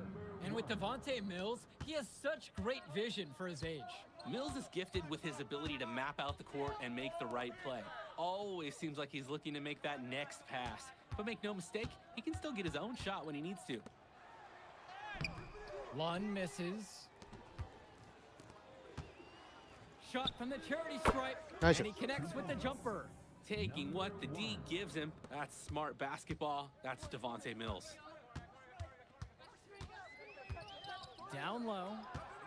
And with Devontae Mills, he has such great vision for his age. Mills is gifted with his ability to map out the court and make the right play. Always seems like he's looking to make that next pass. But make no mistake, he can still get his own shot when he needs to. Lund misses. Shot from the charity stripe. Nice And shot. he connects with the jumper. Taking what the D gives him, that's smart basketball. That's Devontae Mills. Down low.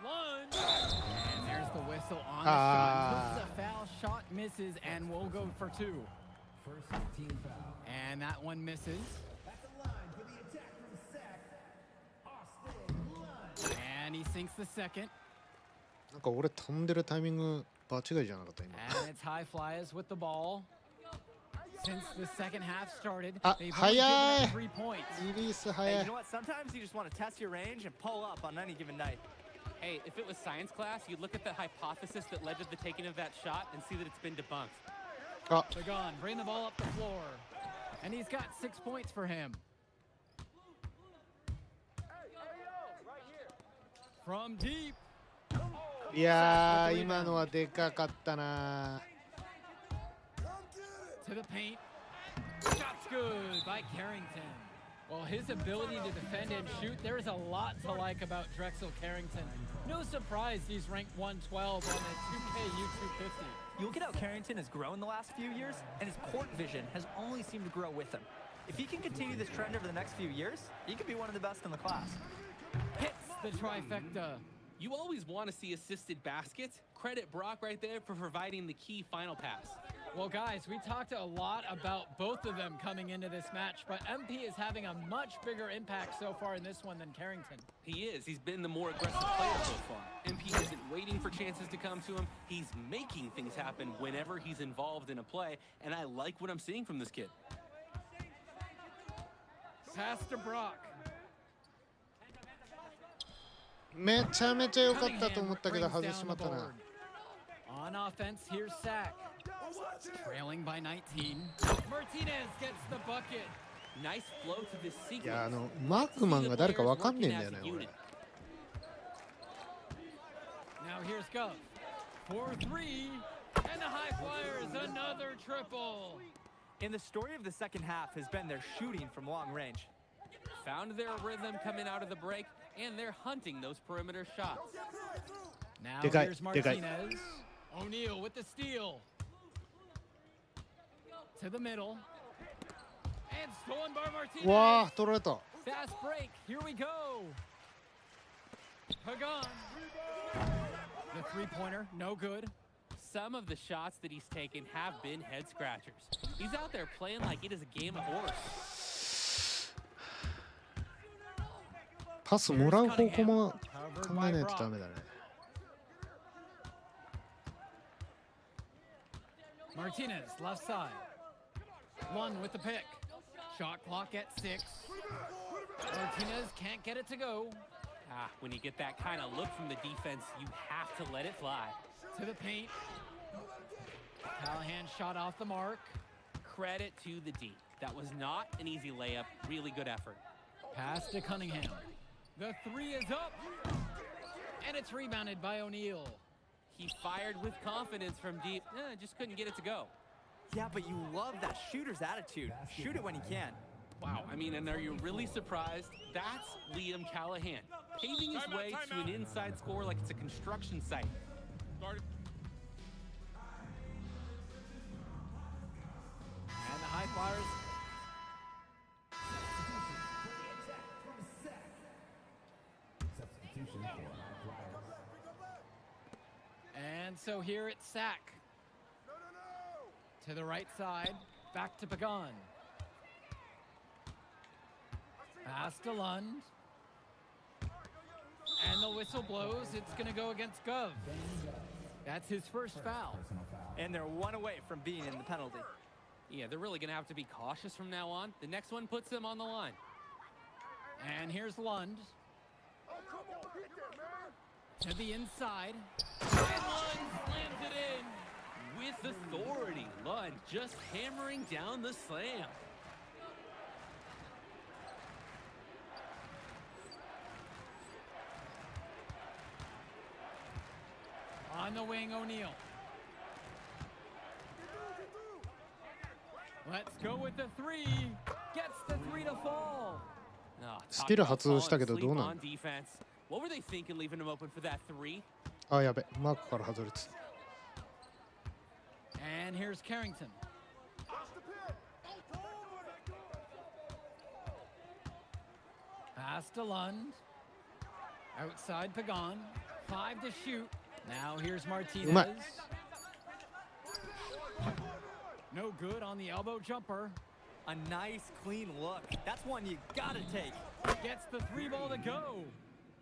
Lund. And there's the whistle on the shot. This is a foul. Shot misses and we'll go for 2. And that one misses. And he sinks the second. なんか俺飛んでるタイミング場違いじゃなかった今。 And it's high flyers with the ball. Since the second half started, Ah, they've only given high. up 3 points. リリース Hey, 早 you い know。what? Sometimes you just want to test your range and pull up on any given night. Hey, if it was science class, you'd look at the hypothesis that led to the taking of that shot and see that it's been debunked. あ、 Pagan, bring the ball up the floor. And he's got 6 points for him. From deep. いやー今のはでかかったな。 To the paint. Shot's good by Carrington. Well, his ability to defend and shoot, there is a lot to like about Drexel Carrington. No surprise he's ranked 112 on the 2K YouTube 50. You look at how Carrington has grown the last few years, and his court vision has only seemed to grow with him. If he can continue this trend over the next few years, he could be one of the best in the class. Hits the trifecta. You always want to see assisted baskets. Credit Brock right there for providing the key final pass. Well, guys, we talked a lot about both of them coming into this match, but MP is having a much bigger impact so far in this one than Carrington. He is. He's been the more aggressive player so far. MP isn't waiting for chances to come to him. He's making things happen whenever he's involved in a play, and I like what I'm seeing from this kid. Pass to Brock. めちゃめちゃ良かったと思ったけど Cunningham 外 brings し down まっ the たな。 board. On offense, here's Sack. Trailing by 19. Martinez gets the bucket. Nice flow to this い sequence. やマークマンが誰かわかんねえんだよね Working as a 俺。 unit. Now here's Gov. 4-3. And the High Flyers, another triple. And the story of the second half has been their shooting from long range. Found their rhythm coming out of the break, and they're hunting those perimeter shots. Now でかい here's でかい Martinez. O'Neal with the steal. To the middle. And stolen by Martinez. わあ取られた。 Fast break. Here we go. Pagan. The three-pointer, no good. Some of the shots that he's taken have been head scratchers. He's out there playing like it is a game of horse. パスもらう方向も考 Covered え by ないと Brock. ダメだね。 Martinez, left side. Lund with the pick. Shot clock at 6. Martinez can't get it to go. When you get that kind of look from the defense, you have to let it fly. To the paint. Callahan shot off the mark. Credit to the D. That was not an easy layup. Really good effort. Pass to Cunningham. The three is up. And it's rebounded by O'Neal. He fired with confidence from deep. Just couldn't get it to go. Yeah, but you love that shooter's attitude. Shoot it when you can. Wow, I mean, and are you really surprised? That's Liam Callahan, paving his way to an inside score like it's a construction site. And the High Flyers. And so here it's Sack. To the right side, back to Pagan. Pass to Lund. And the whistle blows. It's going to go against Gov. That's his first foul. And they're one away from being in the penalty. Yeah, they're really going to have to be cautious from now on. The next one puts them on the line. And here's Lund. To the inside. And Lund slams it in. With authority, Lund just hammering down the slam. On the wing, O'Neal. Let's go with the three. Gets the three to fall.ステル発動したけどどうなの？ What were they thinking leaving him open for that three? あ、やべ、マークから外れてた。 And here's Carrington. Pass to Lund. Outside Pagan. 5 to shoot. Now here's Martinez. No good on the elbow jumper. A nice, clean look. That's one you gotta take. Gets the three ball to go.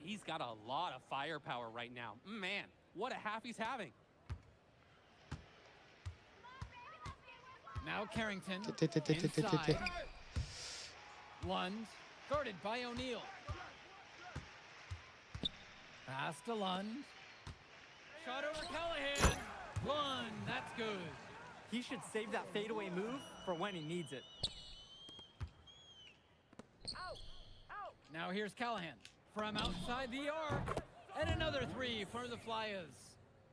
He's got a lot of firepower right now. Man, what a half he's having. Now Carrington inside. Lund, guarded by O'Neal. Pass to Lund. Shot over Callahan. Lund, that's good. He should save that fadeaway move for when he needs it. Now here's Callahan from outside the arc. And another three for the Flyers.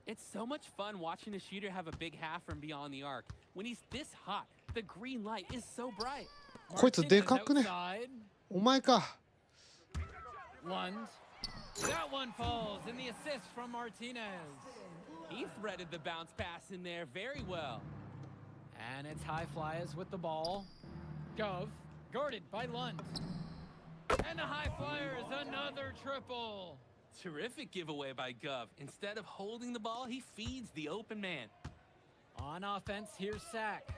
It's so much fun watching a shooter have a big half from beyond the arc. When he's this hot, the green light is so bright. こいつでかくね。お前か。Lund. That one falls in the assist from Martinez. He threaded the bounce pass in there very well. And it's High Flyers with the ball. Gov, guarded by Lund. And the High Flyers, another triple. Terrific giveaway by Gov. Instead of holding the ball, he feeds the open man. On offense, here's Sack.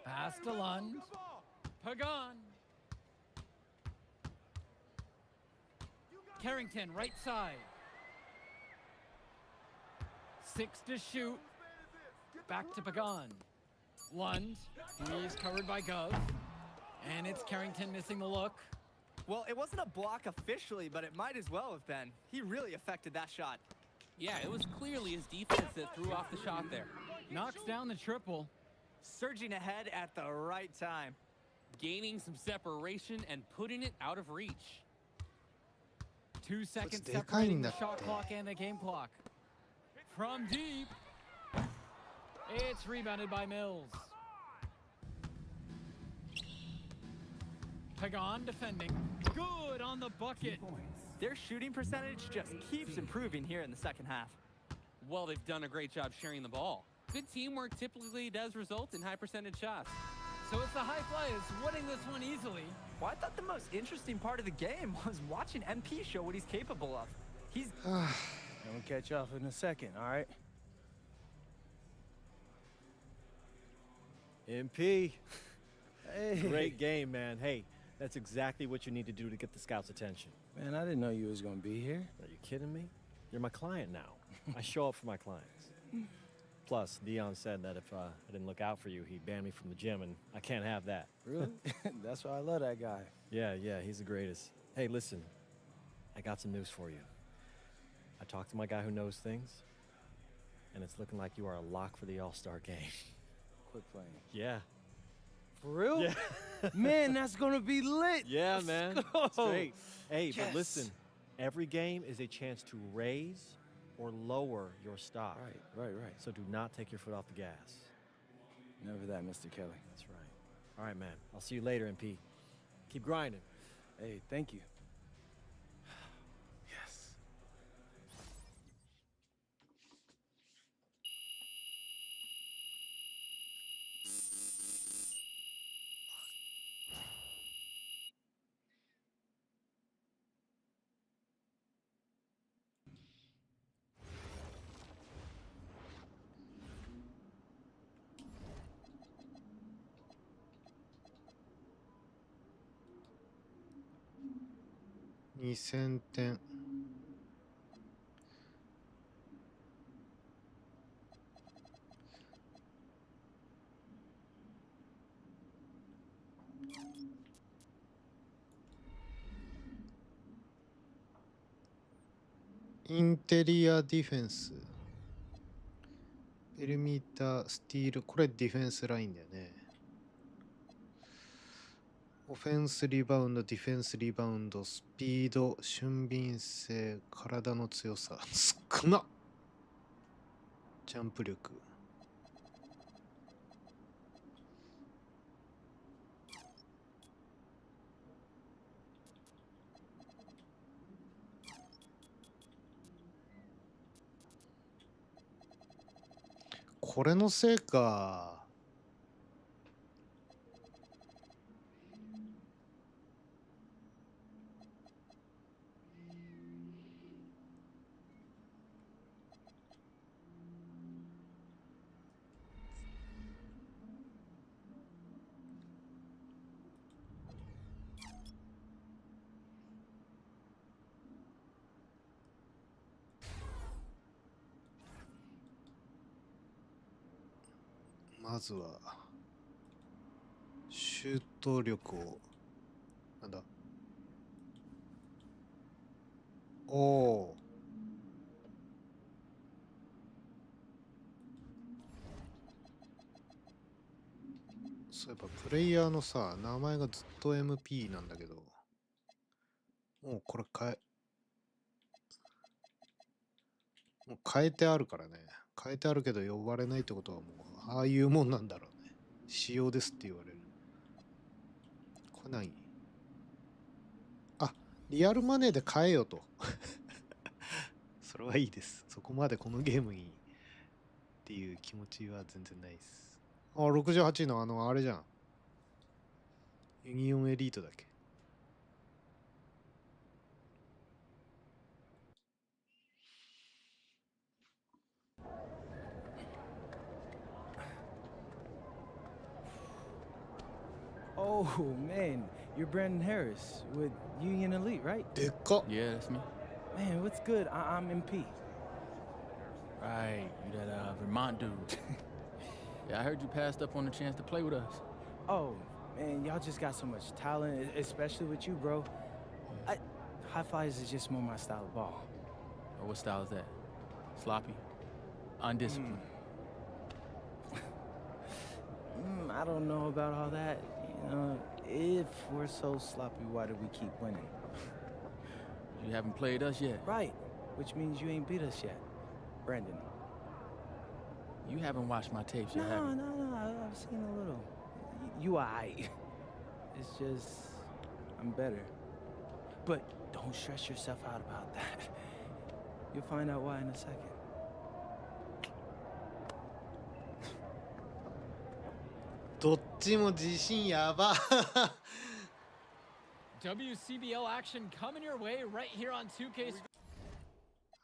Pass to Lund. Pagan. Carrington, right side. 6 to shoot. Back to Pagan. Lund. He's covered by Gov. And it's Carrington missing the look. Well, it wasn't a block officially, but it might as well have been. He really affected that shot. Yeah, it was clearly his defense that threw off the shot there. Knocks down the triple. Surging ahead at the right time. Gaining some separation and putting it out of reach. 2 seconds separating the shot clock and the game clock. From deep. It's rebounded by Mills. Pagan defending. Good on the bucket. Their shooting percentage just keeps improving here in the second half. Well, they've done a great job sharing the ball. Good teamwork typically does result in high percentage shots. So it's the High Flyers winning this one easily. Well, I thought the most interesting part of the game was watching MP show what he's capable of. He's... We'll catch you off in a second, all right? MP. Hey. Great game, man. Hey, that's exactly what you need to do to get the scouts' attention. Man, I didn't know you was gonna be here. Are you kidding me? You're my client now. I show up for my clients. Plus, Dion said that if I didn't look out for you, he'd ban me from the gym, and I can't have that. Really? That's why I love that guy. Yeah, he's the greatest. Hey, listen. I got some news for you. I talked to my guy who knows things, and it's looking like you are a lock for the All-Star game. Quit playing. Yeah. For real? Yeah. Man, that's gonna be lit. Yeah, Let's man. go. It's great. Hey, Yes. but listen, every game is a chance to raise or lower your stock. Right. So do not take your foot off the gas. Never that, Mr. Kelly. That's right. All right, man. I'll see you later, MP. Keep grinding. Hey, thank you. Yes.2000点。インテリアディフェンス。ペリミーター、スティール。これディフェンスラインだよね。オフェンスリバウンド、ディフェンスリバウンド、スピード、俊敏性、体の強さ。少なっ。ジャンプ力。これのせいか。まずはシュート力をなんだおおそういえばプレイヤーのさ名前がずっと MP なんだけどもうこれもう変えてあるからね変えてあるけど呼ばれないってことはもうああいうもんなんだろうね仕様ですって言われるこれ何あリアルマネーで買えよとそれはいいですそこまでこのゲームにっていう気持ちは全然ないですあ68のあれじゃんユニオンエリートだっけOh man, you're Brandon Harris with Union Elite, right? でっか Yeah, that's me. Man, what's good? I'm MP. Right, you that Vermont dude. Yeah, I heard you passed up on the chance to play with us. Oh man, y'all just got so much talent, especially with you, bro. High flyers is just more my style of ball. Oh, what style is that? Sloppy? Undisciplined? I don't know about all that. You know, if we're so sloppy, why do we keep winning? You haven't played us yet. Right, which means you ain't beat us yet, Brandon. You haven't watched my tapes yet, No, have you? no, I've seen a little. You aight. It's just, I'm better. But don't stress yourself out about that. You'll find out why in a second.どっちも自信やば WCBL action coming your way right here on 2K.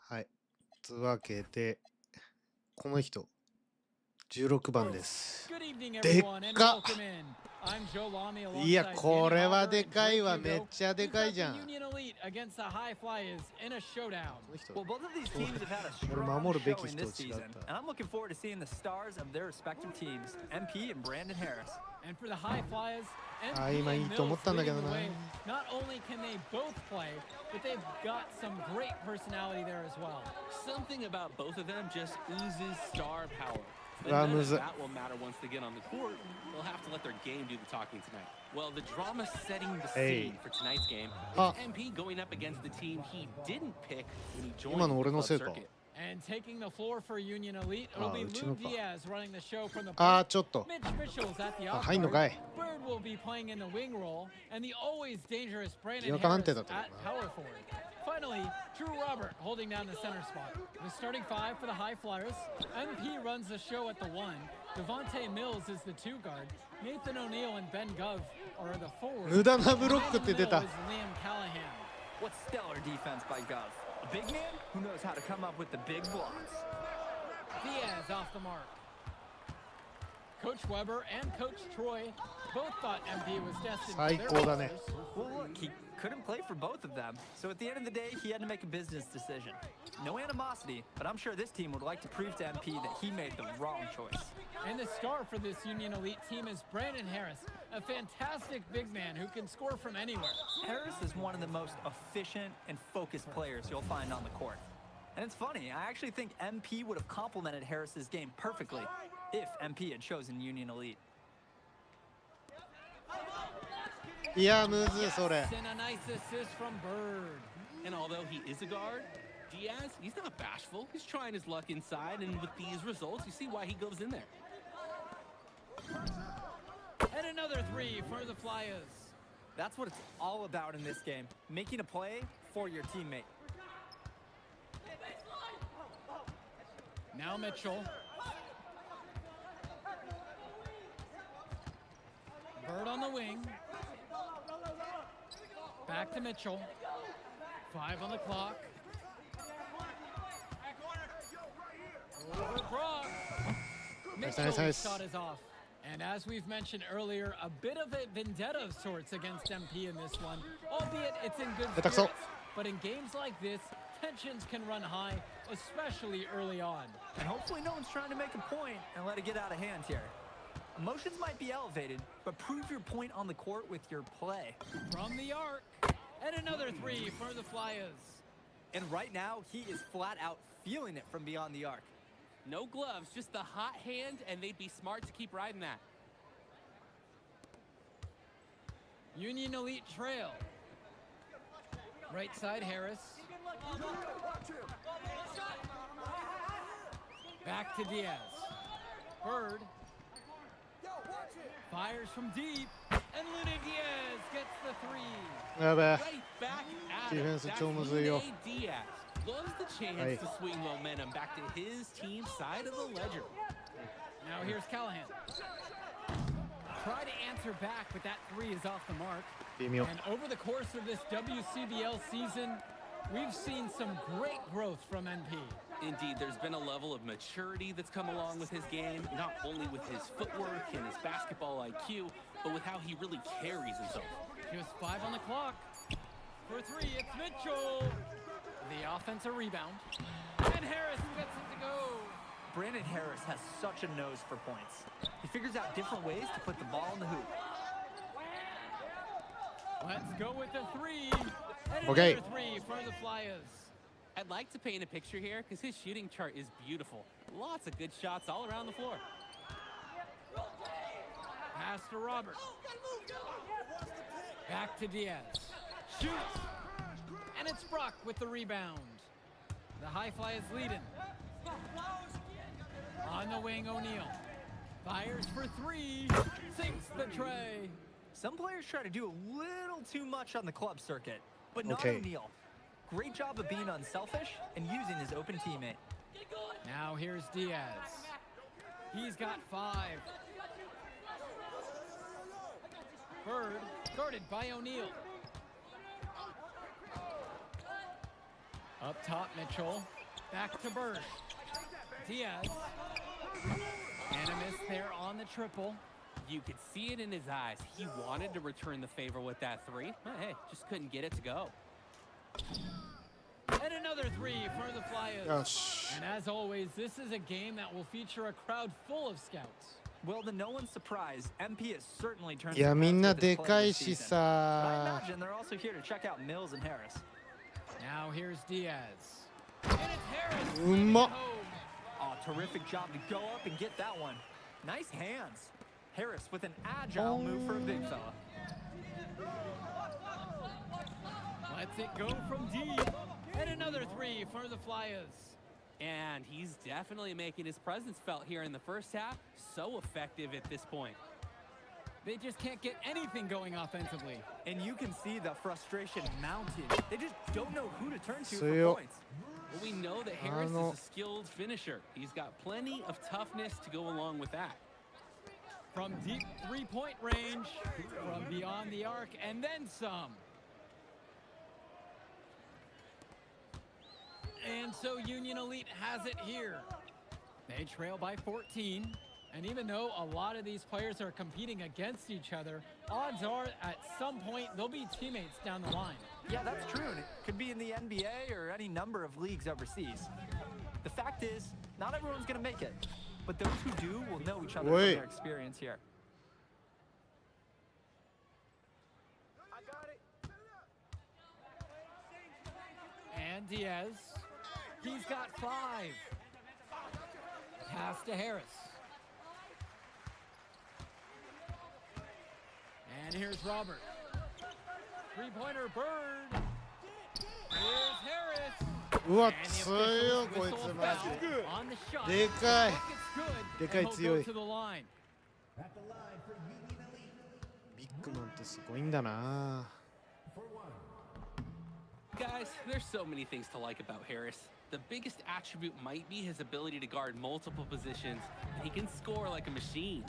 はいというわけでこの人16番です Good evening, でっ everyone, and か welcome in. I'm Joe Lamy いや alongside これ Danny は Hopper で and かい Drake わ Hugo. めっちゃでかいじゃん We've got the Union Elite against the High Flyers in a showdown. Well, both of these teams have had a 俺 strong 守るべき showing 人 this 違っ season, た and I'm looking forward to seeing the stars of their respective teams, MP and Brandon Harris. And for the High Flyers, Ah, MP ima andいいと思 Mills ったんだけど leading the な way. Not only can they both play, but they've got some great personality there as well. Something about both of them just oozes star power. But Ah, none of Musa. that will matter once they get on the court. They'll have to let their game do the talking tonight. Well, the drama setting the Hey. scene for tonight's game Ah. is MP going up against the team he didn't pick when he joined 今の the 俺の club せいか circuit. And taking the floor for Union Elite, it'll Ah, be うちの Lou か。 Diaz running the show from the あー point. ちょっと Mitch Mitchell's at the あ off 入んのか guard. い Bird will be playing in the wing role, and the always dangerous Brandon 違和感判 Harris 定だったけ at どな power forward. Finally, Drew Robert holding down the center spot. The starting five for the High Flyers. MP runs the show at the one. Devontae Mills is the two guard. Nathan O'Neal and Ben Gov are the forwards. 無駄なブロックって And 出 in the た middle is Liam Callahan. What stellar defense by Gov. A big man who knows how to come up with the big blocks. Diaz off the mark. Coach Weber and Coach Troy both thought MP was destined for 最 their 高だね rosters. Well, look, he couldn't play for both of them. So at the end of the day, he had to make a business decision. No animosity, but I'm sure this team would like to prove to MP that he made the wrong choice. And the star for this Union Elite team is Brandon Harris, a fantastic big man who can score from anywhere. Harris is one of the most efficient and focused players you'll find on the court. And it's funny, I actually think MP would have complemented Harris's game perfectly if MP had chosen Union Elite. いやむずいそれ And a nice assist from Bird. And although he is a guard, Diaz, he's not bashful. He's trying his luck inside, and with these results, you see why he goes in there. And another three for the Flyers. That's what it's all about in this game, making a play for your teammate. Now Mitchell. Bird on the wing. Back to Mitchell. 5 on the clock. Over Brock. Mitchell's nice. shot is off. And as we've mentioned earlier, a bit of a vendetta of sorts against MP in this one, albeit it's in good Better spirits. so. But in games like this, tensions can run high, especially early on. And hopefully no one's trying to make a point and let it get out of hand here. Emotions might be elevated, but prove your point on the court with your play. From the arc, and another three for the Flyers. And right now, he is flat out feeling it from beyond the arc. No gloves, just the hot hand, and they'd be smart to keep riding that. Union Elite trail. Right side, Harris. Back to Diaz. Bird. Fires from deep. And Luna Diaz gets the three. やべえ Right back at it. Defense That's 超むずいよ Lune Diaz. Loves the chance Hey. to swing momentum back to his team's side of the ledger. Now here's Callahan. Try to answer back, but that three is off the mark. 微妙 And over the course of this WCBL season, we've seen some great growth from NP. Indeed, there's been a level of maturity that's come along with his game, not only with his footwork and his basketball IQ, but with how he really carries himself. Just 5 on the clock. For three, it's Mitchell. The offensive rebound. And Harris gets it to go. Brandon Harris has such a nose for points. He figures out different ways to put the ball in the hoop. Let's go with the three. And Okay. another three for the Flyers. I'd like to paint a picture here because his shooting chart is beautiful. Lots of good shots all around the floor. Pass to Robert. Back to Diaz. Shoots. And it's Brock with the rebound. The High Flyers leading. On the wing, O'Neal. Fires for three. Sinks the tray. Some players try to do a little too much on the club circuit, but not Okay. O'Neal. Great job of being unselfish and using his open teammate. Now here's Diaz. He's got 5. Bird guarded by O'Neal. Up top, Mitchell. Back to Bird. Diaz. And a miss there on the triple. You could see it in his eyes. He wanted to return the favor with that three. But hey, just couldn't get it to go. And another three for the Flyers. Gosh. And as always, this is a game that will feature a crowd full of scouts. Well, to no one's surprise, MP has certainly turned いや、 some みんな heads with で this か play い this し season. But I さ。 imagine they're also here to check out Mills and Harris. Now here's Diaz. And it's Harris. うまっ。 home. Oh, terrific job to go up and get that one. Nice hands. Harris with an agile move for a big fella. Lets it go from deep. And another three for the Flyers. And he's definitely making his presence felt here in the first half. So effective at this point. They just can't get anything going offensively. And you can see the frustration mounting. They just don't know who to turn to for 強いよ。 points. Well, we know that Harris is a skilled finisher. He's got plenty of toughness to go along with that. From deep three-point range, from beyond the arc, and then some. And so Union Elite has it here. They trail by 14. And even though a lot of these players are competing against each other, odds are at some point they'll be teammates down the line. Yeah, that's true. And it could be in the NBA or any number of leagues overseas. The fact is, not everyone's going to make it. But those who do will know each other from Wait. their experience here. And Diaz, he's got 5. Pass to Harris. And here's Robert. Three-pointer Bird. Here's Harris. うわ、 And the 強 officials いこい whistle つ a マ foul ジで。 on the shot. でかい。 Look, it's good, でかい and he'll 強 go い。 to the line. ビッグマンってすごいんだな。 Guys, there's so many things to like about Harris. The biggest attribute might be his ability to guard multiple positions, and he can score like a machine.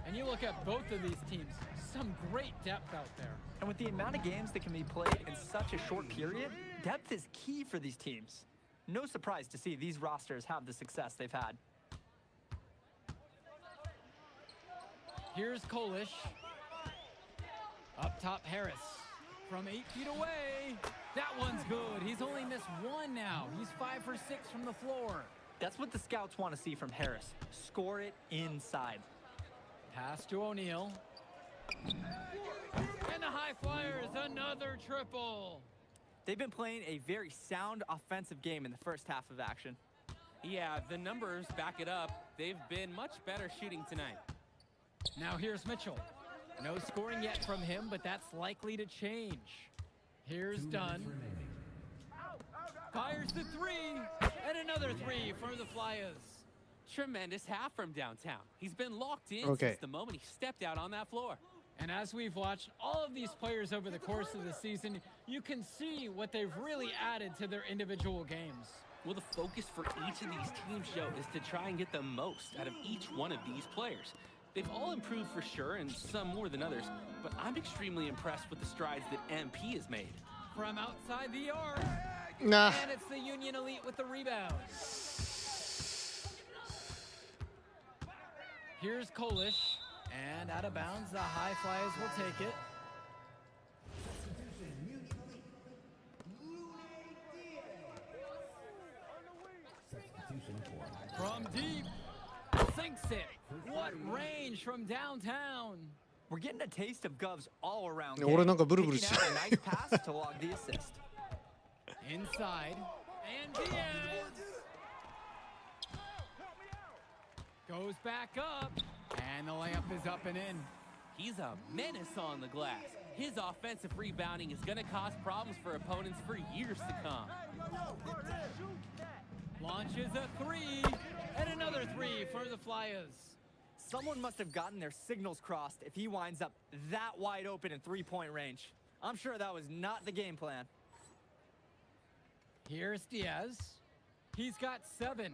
And you look at both of these teams, some great depth out there. And with the amount of games that can be played in such a short period, depth is key for these teams. No surprise to see these rosters have the success they've had. Here's Kolish. Up top, Harris. From 8 feet away. That one's good. He's only missed one now. He's 5 for 6 from the floor. That's what the scouts want to see from Harris. Score it inside. Pass to O'Neal. And the High Flyers, another triple. They've been playing a very sound offensive game in the first half of action. Yeah, the numbers back it up. They've been much better shooting tonight. Now here's Mitchell. No scoring yet from him, but that's likely to change. Here's Dunn. Fires the three, and another three for the Flyers. Tremendous half from downtown. He's been locked in Okay. since the moment he stepped out on that floor. And as we've watched all of these players over the course of the season, you can see what they've really added to their individual games. Well, the focus for each of these teams, Joe, is to try and get the most out of each one of these players. They've all improved for sure, and some more than others, but I'm extremely impressed with the strides that MP has made. From outside the arc, Nah. and it's the Union Elite with the rebound. Here's Kolish, and out of bounds, the High Flyers will take it. From deep, sinks it. What range from downtown. We're getting a taste of Gov's all-around いや game. 俺なんかブルブル Kicking して out a nice pass to log the assist. Inside, and Diaz goes back up, and the layup is up and in. He's a menace on the glass. His offensive rebounding is going to cause problems for opponents for years to come. Launches a three, and another three for the Flyers. Someone must have gotten their signals crossed if he winds up that wide open in three-point range. I'm sure that was not the game plan. Here's Diaz. He's got 7.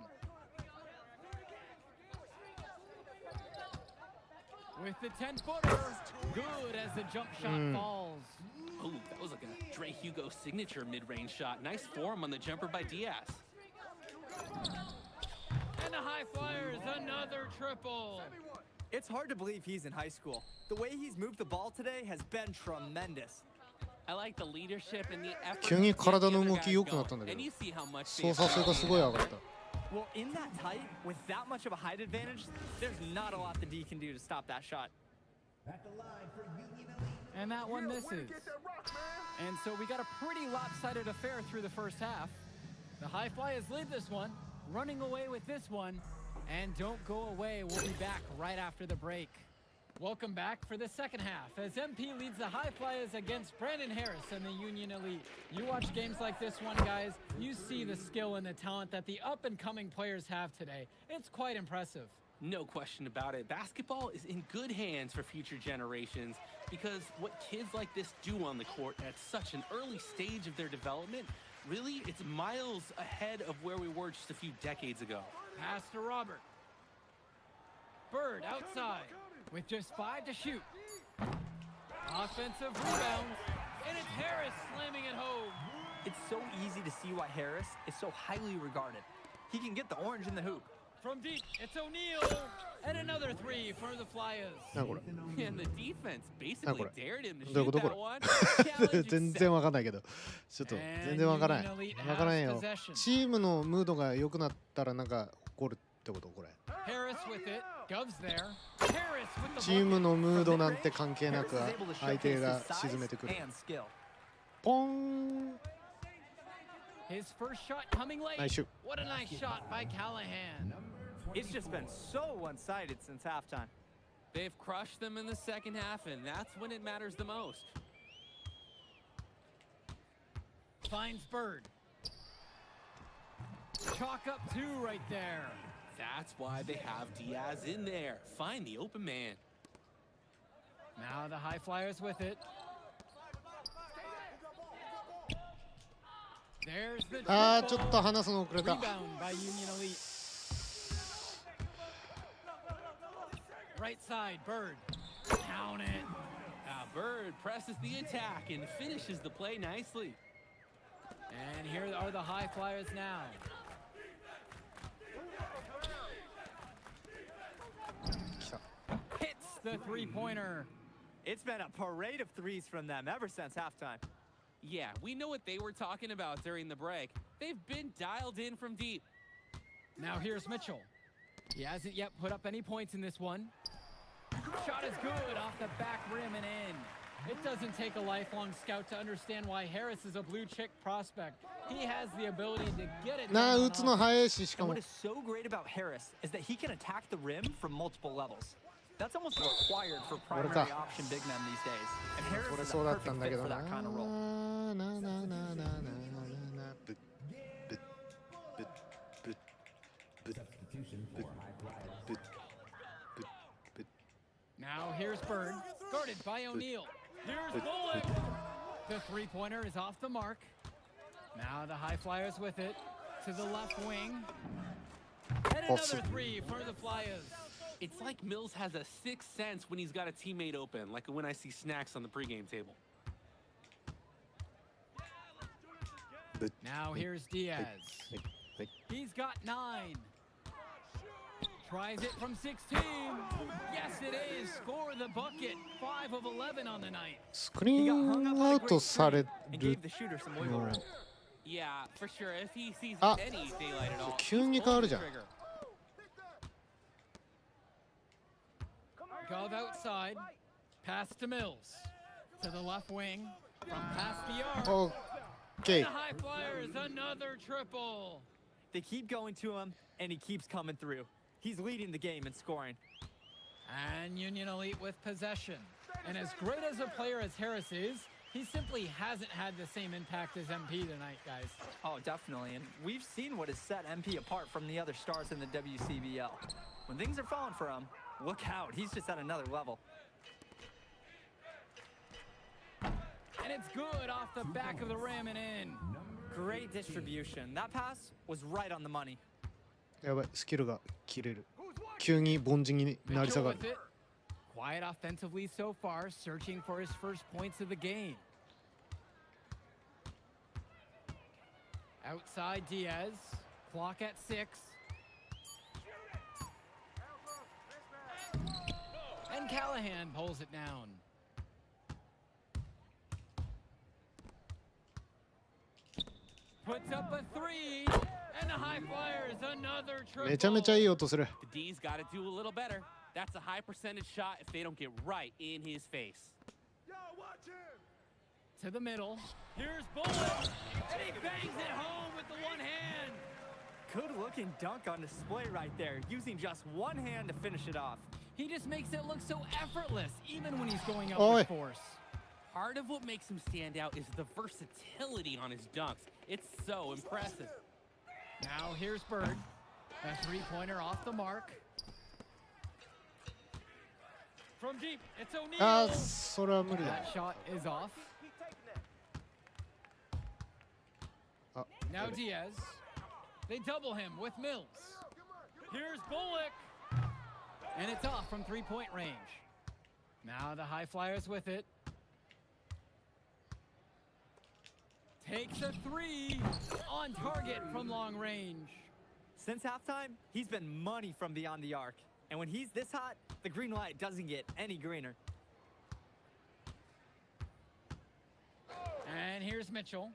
With the 10-footer, good as the jump shot falls. Oh, that was like a Dre Hugo signature mid-range shot. Nice form on the jumper by Diaz. And the High Flyers, another triple. It's hard to believe he's in high school. The way he's moved the ball today has been tremendous. I like the leadership and the effort. 急に体の動き良くなったんだけど、操作性がすごい上がった。Well, in that tight, with that much of a height advantage, there's not a lot the D can do to stop that shot. And that one misses. And so we got a pretty lopsided affair through the first half. The High Flyers lead this one, running away with this one. And don't go away, we'll be back right after the break. Welcome back for the second half as MP leads the High Flyers against Brandon Harris and the Union Elite. You watch games like this one, guys, you see the skill and the talent that the up-and-coming players have today. It's quite impressive. No question about it. Basketball is in good hands for future generations because what kids like this do on the court at such an early stage of their development, really, it's miles ahead of where we were just a few decades ago. Pass to Robert. Bird outside with just 5 to shoot. Offensive rebounds, and it's Harris slamming it home. It's so easy to see why Harris is so highly regarded. He can get the orange in the hoop. From deep, it's O'Neal, and another 3 for the Flyers. And the defense basically dared him to どういうこ shoot と that こ one. れ全然わかんないけど、ちょっと全然わからない。わからんよ。チームのムードが良くなったらなんか起こるってことこれ。Harris with it, Gov's there. Harris with the チームのムードなんて関係なく相手が沈めてくる。ポン。 His first shot coming late. Nice shoot. What a nice shot by Callahan. It's just been so one-sided since halftime. They've crushed them in the second half, and that's when it matters the most. Finds Bird. Chalk up 2 right there. That's why they have Diaz in there. Find the open man. Now the High Flyers with it. There's the あーちょっと離すの遅れた。 rebound by Union Elite. Right side, Bird. Count it. Now Bird presses the attack and finishes the play nicely. And here are the High Flyers now. Hits the three-pointer. It's been a parade of threes from them ever since halftime. Yeah, we know what they were talking about during the break. They've been dialed in from deep. Now here's Mitchell. He hasn't yet put up any points in this one. Shot is good off the back rim and in. It doesn't take a lifelong scout to understand why Harris is a blue-chip prospect. He has the ability to get it なあ done on 打つの早いししか And も what is so great about Harris is that he can attack the rim from multiple levels. That's almost required for primary option big men these days. And こ Harris れ is そう a だったん perfect だけ fit ど for な that kind of role. なななななななぶっぶっぶっぶっぶっぶっぶっぶっ Now here's Bird, guarded by O'Neal. Here's Bullock. The three-pointer is off the mark. Now the High Flyers with it to the left wing. And another 3 for the Flyers. It's like Mills has a sixth sense when he's got a teammate open, like when I see snacks on the pregame table. Now here's Diaz. He's got 9. Tries it from 16. Yes, it is. Score the bucket. 5 of 11 on the night. スクリーンアウトされ And る gave the shooter some wiggle room. Yeah, for sure. If he sees あ any daylight at all, 急に変わるじゃん trigger. Gov outside. Pass to Mills. To the left wing. From past the arc. オッケ The ー High Flyers, another triple. They keep going to him, and he keeps coming through. He's leading the game in scoring. And Union Elite with possession. And as great as a player as Harris is, he simply hasn't had the same impact as MP tonight, guys. Oh, definitely. And we've seen what has set MP apart from the other stars in the WCBL. When things are falling for him, look out. He's just at another level. And it's good off the back of the rim and in. Great distribution. That pass was right on the money. やばいスキルが切れる急に凡人になり下 Mitchell がる with it. Quiet offensively so far, searching for his first points of the game. Outside Diaz. Clock at 6. and Callahan pulls it down. Puts up a three, and the high flyer is another めちゃめちゃいい triple. 音する。 The D's got to do a little better. That's a high percentage shot if they don't get right in his face. To the middle. Here's Bullock, and he bangs it home with the one hand. Good-looking dunk on display right there, using just one hand to finish it off. He just makes it look so effortless, even when he's going up Oi. with force. Part of what makes him stand out is the versatility on his dunks. It's so impressive. Now here's Bird. A three-pointer off the mark. From deep, it's あ O'Neal. ー、それは無理だ。 That shot is off. あ、 Now Diaz. They double him with Mills. Here's Bullock. And it's off from three-point range. Now the high flyers with it. Takes a three on target from long range. Since halftime, he's been money from beyond the arc. And when he's this hot, the green light doesn't get any greener. And here's Mitchell.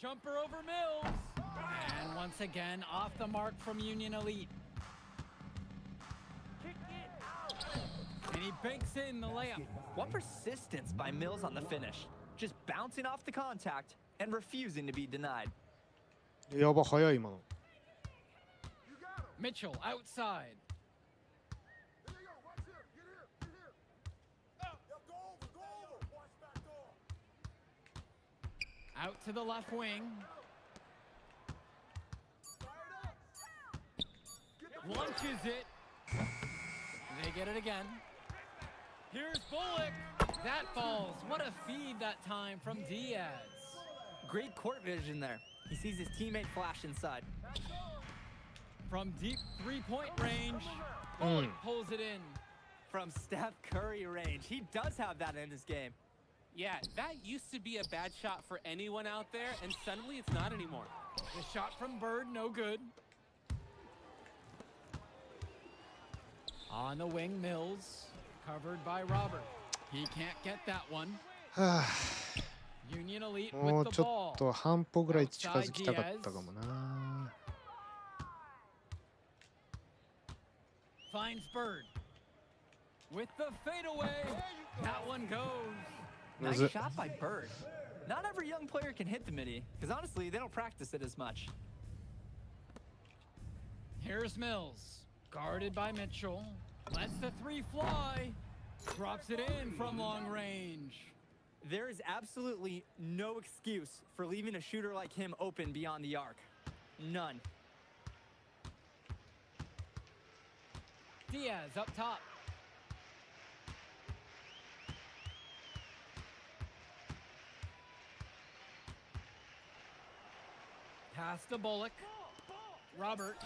Jumper over Mills. And once again, off the mark from Union Elite. And he banks in the layup. What persistence by Mills on the finish. Just bouncing off the contact and refusing to be denied. やば、早い今の。 Mitchell outside. Out to the left wing. Launches it. They get it again. Here's Bullock. That falls. What a feed that time from Diaz. Great court vision there. He sees his teammate flash inside. From deep three-point range, Bullock pulls it in. From Steph Curry range. He does have that in his game. Yeah, that used to be a bad shot for anyone out there, and suddenly it's not anymore. The shot from Bird, no good. On the wing, Mills, covered by Robert. He can't get that one. は Union Elite あ、も with う the ちょ ball. っと半歩ぐらい近づきたかったかもな。 Finds Bird. With the fadeaway. That one goes. Nice むず。 shot by Bird. Not every young player can hit the midi, because honestly, they don't practice it as much. Here's Mills. Guarded by Mitchell. Lets the three fly. Drops it in from long range. There is absolutely no excuse for leaving a shooter like him open beyond the arc. None. Diaz up top. Pass to Bullock. Robert.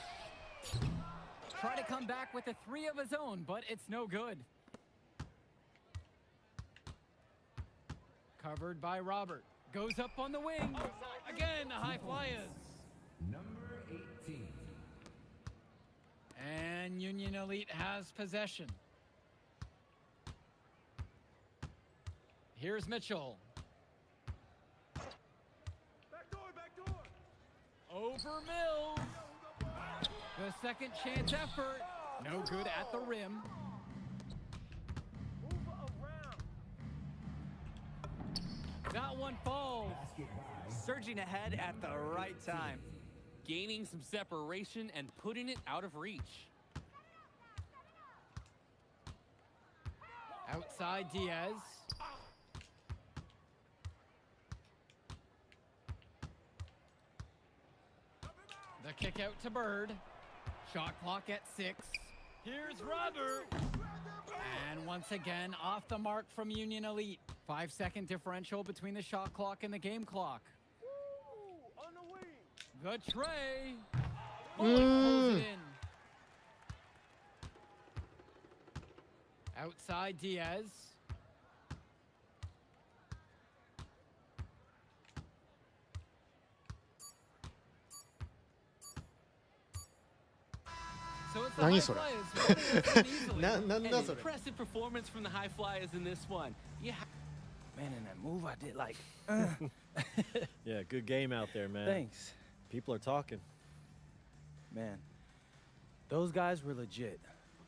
Try to come back with a three of his own, but it's no good. Covered by Robert. Goes up on the wing. Again, the high flyers. Number 18. And Union Elite has possession. Here's Mitchell. Over Mills. The second chance effort. No good at the rim. That one falls. Surging ahead at the right time. Gaining some separation and putting it out of reach. Outside Diaz. The kick out to Bird. Shot clock at 6. Here's Robert. And once again, off the mark from Union Elite. 5-second differential between the shot clock and the game clock. The tray. Bullock pulls it in. Outside Diaz. So it's the Nani high sore? flyers won this one easily. なんだそれ Impressive performance from the high flyers in this one. Yeah. Man, in that move I did like, Yeah, good game out there, man. thanks. People are talking. Man, those guys were legit.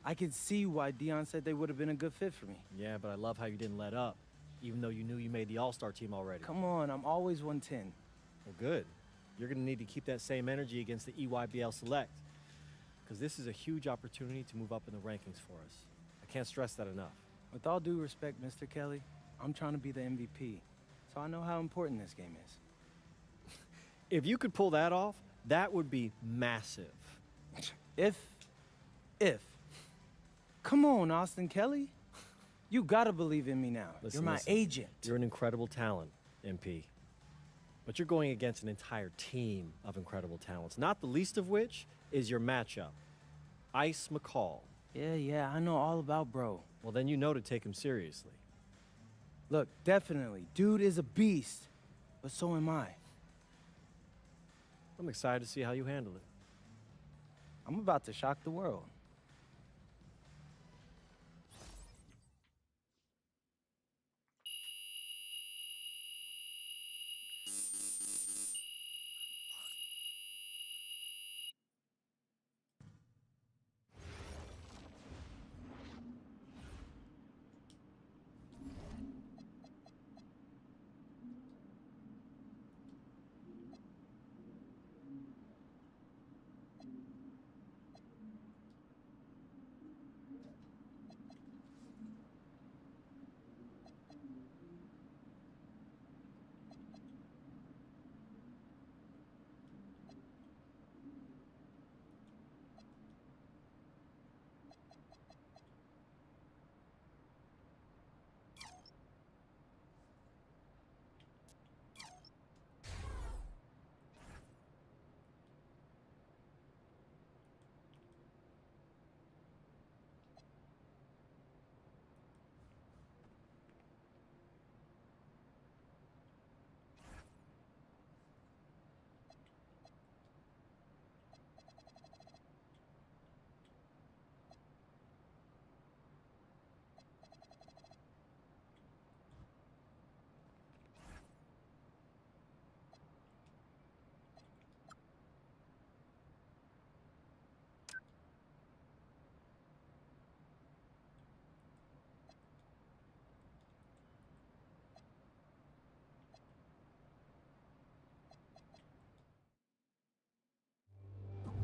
I can see why Dion said they would have been a good fit for me. Yeah, but I love how you didn't let up, even though you knew you made the All-Star team already. Come on, I'm always 110. Well, good. You're going to need to keep that same energy against the EYBL Select, because this is a huge opportunity to move up in the rankings for us. I can't stress that enough. With all due respect, Mr. Kelly, I'm trying to be the MVP, so I know how important this game is. If you could pull that off, that would be massive. If. Come on, Austin Kelly. You gotta believe in me now. Listen, You're my listen. agent. You're an incredible talent, MP. But you're going against an entire team of incredible talents, not the least of which is your matchup, Ice McCall. Yeah, I know all about bro. Well, then you know to take him seriously. Look, definitely, dude is a beast, but so am I. I'm excited to see how you handle it. I'm about to shock the world.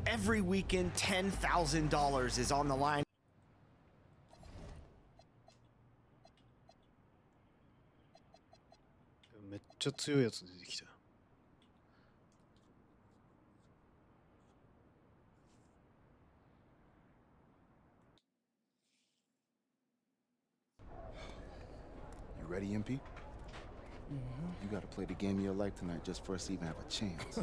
Every weekend, $10,000 is on the line. めっちゃ強いやつ出てきた。You ready, MP? You gotta play the game of your life tonight just for us to even have a chance.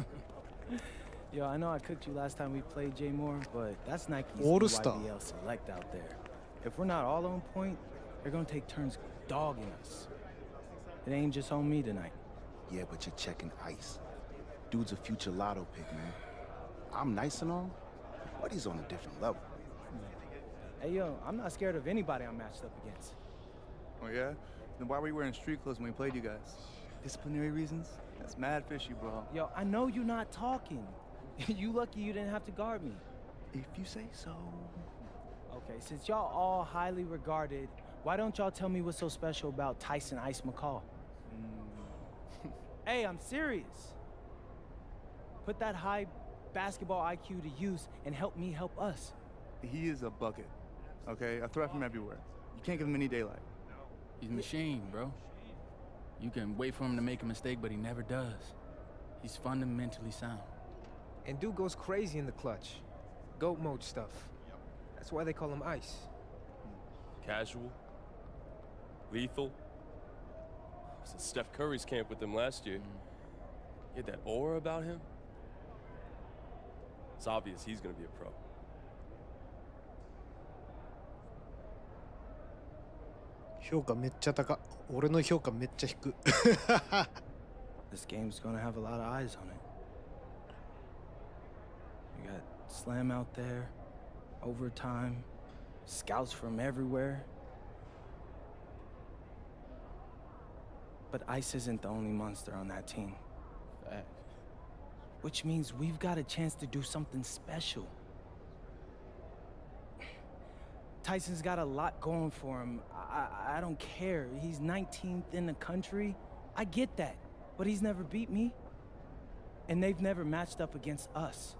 Yo, I know I cooked you last time we played J Moore, but that's Nike's All-Star. YBL Select out there. If we're not all on point, they're gonna take turns dogging us. It ain't just on me tonight. Yeah, but you're checking Ice. Dude's a future lotto pick, man. I'm nice and all, but he's on a different level. Hey, yo, I'm not scared of anybody I'm matched up against. Oh, yeah? Then why were you wearing street clothes when we played you guys? Disciplinary reasons? That's mad fishy, bro. Yo, I know you're not talking. You lucky you didn't have to guard me. If you say so. Okay, since y'all all highly regarded, why don't y'all tell me what's so special about Tyson Ice McCall? Hey, I'm serious. Put that high basketball IQ to use and help me help us. He is a bucket, okay? A threat from everywhere. You can't give him any daylight. He's a machine, bro. You can wait for him to make a mistake, but he never does. He's fundamentally sound. And dude goes crazy in the clutch. Goat mode stuff. That's why they call him Ice. Casual. Lethal. I was at Steph Curry's camp with him last year. He had that aura about him. It's obvious he's gonna be a pro. This game's gonna have a lot of eyes on it. You got Slam out there, overtime, scouts from everywhere. But Ice isn't the only monster on that team. Which means we've got a chance to do something special. Tyson's got a lot going for him. I don't care. He's 19th in the country. I get that. But he's never beat me. And they've never matched up against us.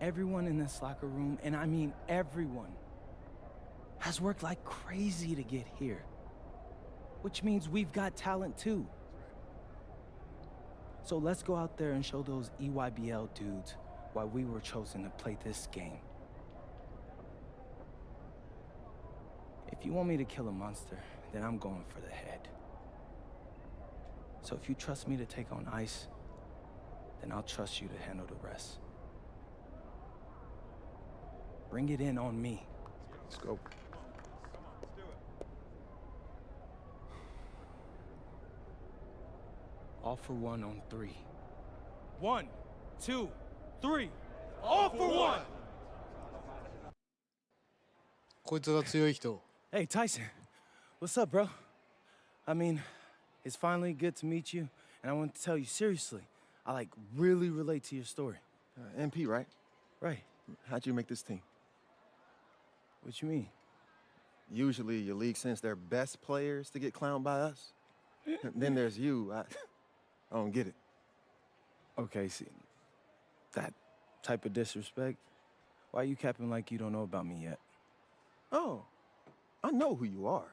Everyone in this locker room, and I mean everyone, has worked like crazy to get here. Which means we've got talent too. So let's go out there and show those EYBL dudes why we were chosen to play this game. If you want me to kill a monster, then I'm going for the head. So if you trust me to take on Ice, then I'll trust you to handle the rest. Bring it in on me. Let's go. All for one on 3. 1, 2, 3. All for one! こいつが強い人。 Hey, Tyson. What's up, bro? I mean, it's finally good to meet you, and I want to tell you seriously, I really relate to your story. MP, right? Right. How'd you make this team? What you mean? Usually your league sends their best players to get clowned by us. Then there's you. I don't get it. Okay, see, that type of disrespect, why are you capping like you don't know about me yet? Oh, I know who you are.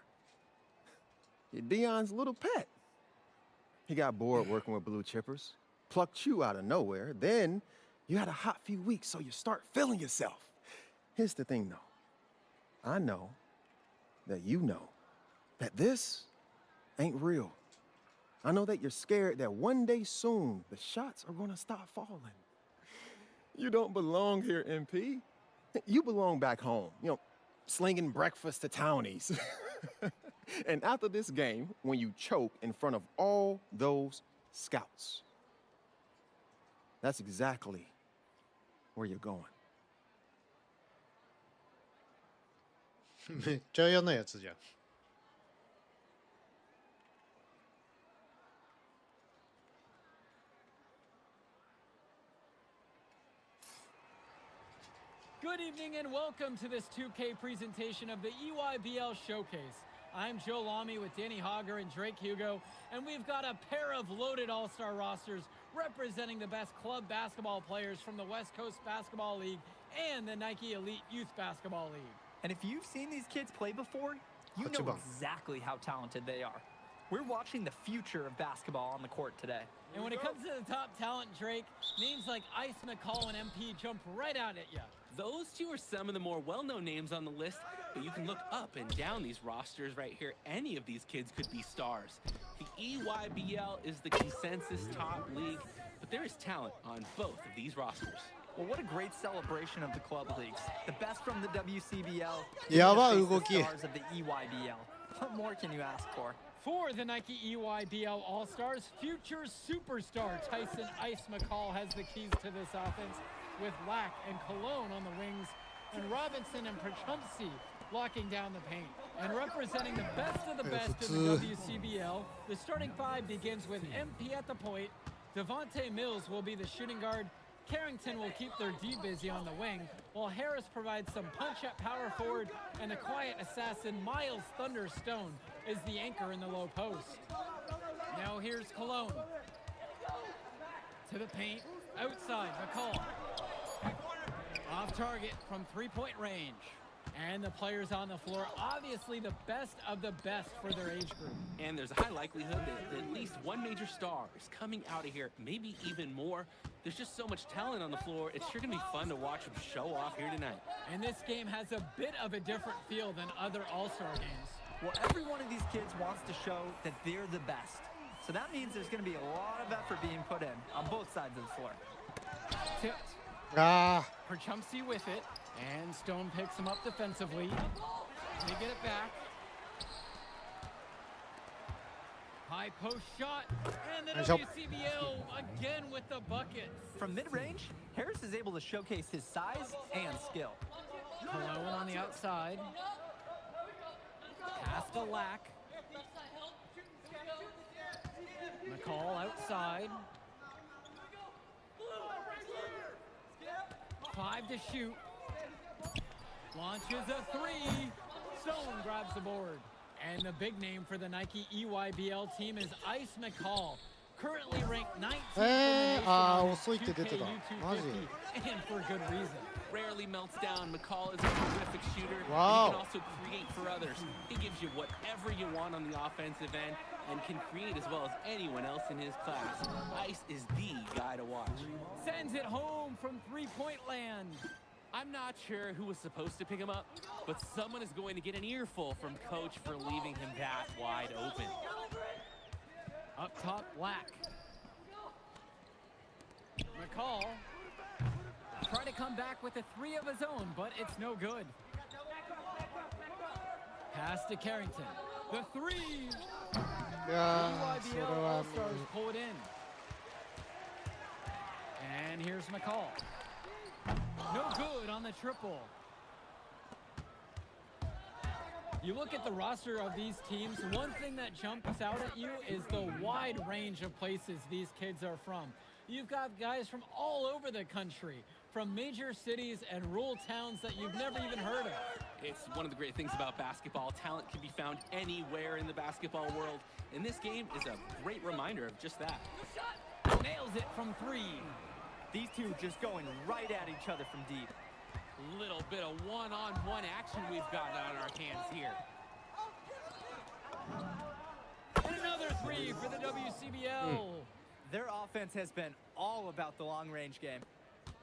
You're Dion's little pet. He got bored working with blue chippers, plucked you out of nowhere, then you had a hot few weeks, so you start feeling yourself. Here's the thing, though. I know that you know that this ain't real. I know that you're scared that one day soon the shots are gonna stop falling. You don't belong here, MP. You belong back home, slinging breakfast to townies. And after this game, when you choke in front of all those scouts, that's exactly where you're going. めっちゃ嫌なやつじゃん。Good evening and welcome to this 2K presentation of the EYBL Showcase. I'm Joe Lamy with Danny Hogger and Drake Hugo, and we've got a pair of loaded all-star rosters representing the best club basketball players from the West Coast Basketball League and the Nike Elite Youth Basketball League. And if you've seen these kids play before, you know exactly how talented they are. We're watching the future of basketball on the court today. And when it comes to the top talent, Drake, names like Ice McCall and MP jump right out at you. Those two are some of the more well-known names on the list, but you can look up and down these rosters right here. Any of these kids could be stars. The EYBL is the consensus top league, but there is talent on both of these rosters. Well, what a great celebration of the club leagues. The best from the WCBL, the stars of the EYBL. What more can you ask for? For the Nike EYBL All-Stars, future superstar Tyson Ice McCall has the keys to this offense, with Lack and Cologne on the wings, and Robinson and Prachumpsy locking down the paint. And representing the best of the best in the WCBL, the starting 5 begins with MP at the point, Devontae Mills will be the shooting guard, Carrington will keep their D busy on the wing, while Harris provides some punch at power forward, and the quiet assassin Miles Thunderstone is the anchor in the low post. Now here's Cologne. To the paint, outside McCall. Off target from three-point range. And the players on the floor, obviously the best of the best for their age group. And there's a high likelihood that at least one major star is coming out of here, maybe even more. There's just so much talent on the floor, it's sure gonna be fun to watch them show off here tonight. And this game has a bit of a different feel than other All-Star games. Well, every one of these kids wants to show that they're the best. So that means there's gonna be a lot of effort being put in on both sides of the floor. Tipped. Prachumpsy with it. And Stone picks him up defensively. They get it back. High post shot, and the Nice help. WCBL again with the buckets. From mid-range, Harris is able to showcase his size and skill. Cologne on the outside. Pass to Lack. McCall outside. 5 to shoot. Launches a 3. Stone grabs the board. And the big name for the Nike EYBL team is Ice McCall. Currently ranked 19th in the nation on his 遅いって出てた。マジ？ 2K and for good reason. Rarely melts down. McCall is a terrific shooter. Wow. And he can also create for others. He gives you whatever you want on the offensive end and can create as well as anyone else in his class. Ice is the guy to watch. Sends it home from three-point land. I'm not sure who was supposed to pick him up, but someone is going to get an earful from coach for leaving him that wide open. Up top, Lack. McCall tried to come back with a 3 of his own, but it's no good. Pass to Carrington. The 3. いやー、それ EYBL は All-Stars pull it in. And here's McCall. No good on the triple. You look at the roster of these teams, one thing that jumps out at you is the wide range of places these kids are from. You've got guys from all over the country, from major cities and rural towns that you've never even heard of. It's one of the great things about basketball. Talent can be found anywhere in the basketball world, and this game is a great reminder of just that. Nails it from 3. These two just going right at each other from deep. Little bit of one-on-one action we've got on our hands here. And another 3 for the WCBL. Their offense has been all about the long-range game.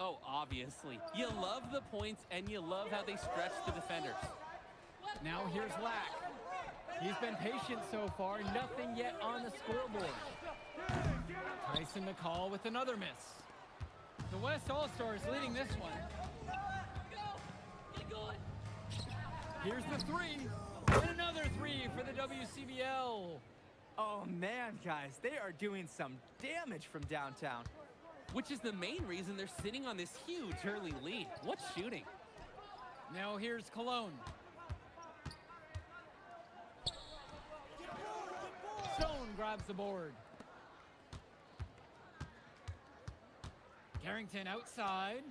Oh, obviously. You love the points, and you love how they stretch the defenders. Now here's Lack. He's been patient so far, nothing yet on the scoreboard. Tyson McCall with another miss. The West All-Stars leading this one. Here's the 3. And another 3 for the WCBL. Oh man, guys, they are doing some damage from downtown. Which is the main reason they're sitting on this huge early lead. What shooting? Now here's Cologne. Stone grabs the board. Carrington outside.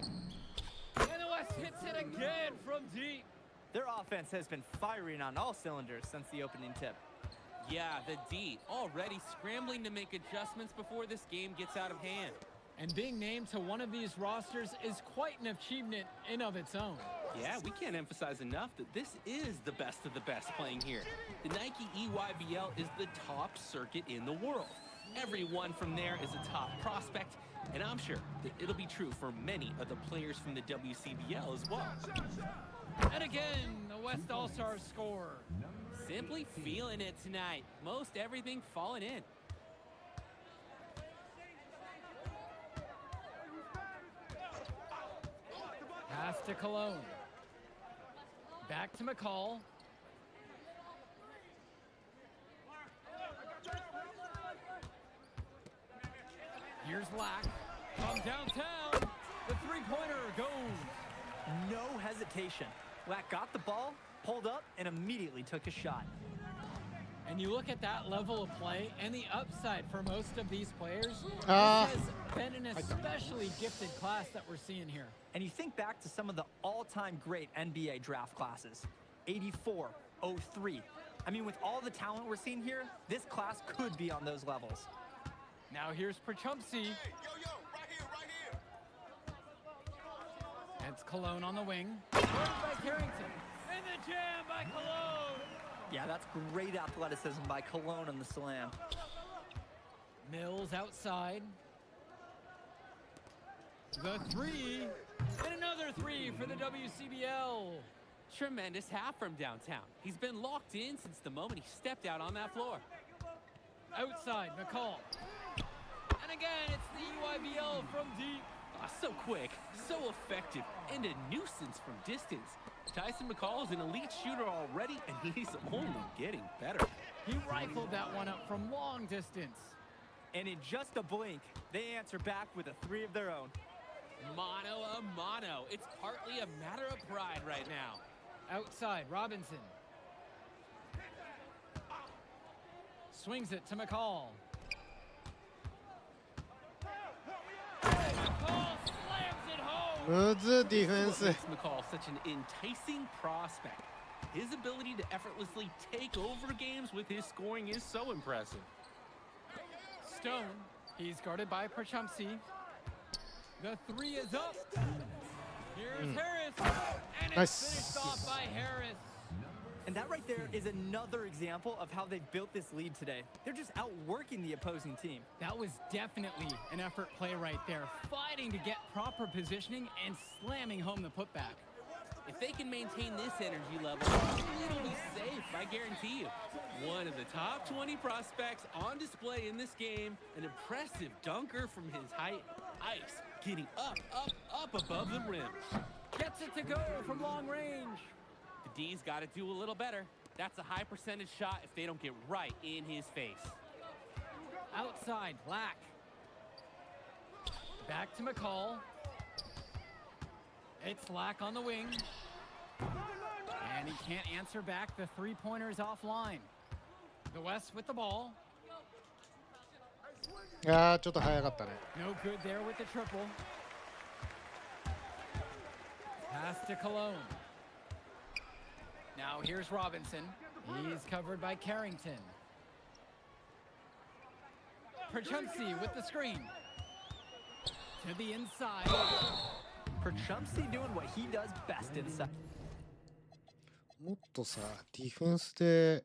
And the West hits it again from deep. Their offense has been firing on all cylinders since the opening tip. Yeah, the D already scrambling to make adjustments before this game gets out of hand. And being named to one of these rosters is quite an achievement in of its own. Yeah, we can't emphasize enough that this is the best of the best playing here. The Nike EYBL is the top circuit in the world. Everyone from there is a top prospect, and I'm sure that it'll be true for many of the players from the WCBL as well. And again, the West All-Stars score. Simply feeling it tonight. Most everything falling in. Pass to Cologne. Back to McCall. Here's Lack from downtown. The three-pointer goes. No hesitation. Lack got the ball, pulled up, and immediately took a shot. And you look at that level of play and the upside for most of these players, this Ah. has been an especially gifted class that we're seeing here. And you think back to some of the all-time great NBA draft classes. 84, 03. I mean, with all the talent we're seeing here, this class could be on those levels. Now here's Prachumpsy. It's Cologne on the wing. Guarded by Carrington. And the jam by Cologne. Yeah, that's great athleticism by Cologne on the slam. Mills outside. The 3. And another 3 for the WCBL. Tremendous half from downtown. He's been locked in since the moment he stepped out on that floor. Outside, McCall. And again, it's the EYBL from deep. So quick, so effective, and a nuisance from distance. Tyson McCall is an elite shooter already, and he's only getting better. He rifled that one up from long distance. And in just a blink, they answer back with a three of their own. Mano a mano. It's partly a matter of pride right now. Outside, Robinson. Swings it to McCall. McCall slams it home. むずディフェンス。 What makes McCall such an enticing prospect. His ability to effortlessly take over games with his scoring is so impressive. Stone. He's guarded by Prachumsky. The three is up. Here's Harris. And it's Nice. finished off by Harris. And that right there is another example of how they've built this lead today. They're just outworking the opposing team. That was definitely an effort play right there. Fighting to get proper positioning and slamming home the putback. If they can maintain this energy level, it'll be safe, I guarantee you. One of the top 20 prospects on display in this game, an impressive dunker from his height. Ice getting up above the rim. Gets it to go from long range. The D's got to do a little better. That's a high percentage shot if they don't get right in his face. Outside, Black. Back to McCall. It's Lack on the wing. And he can't answer back. The three-pointers offline. The West with the ball. あー、ちょっと早かったね。 No good there with the triple. Pass to Cologne. Now here's Robinson. He's covered by Carrington. Prachumsky with the screen. To the inside. Prachumsky doing what he does best inside. もっとさ、ディフェンスで、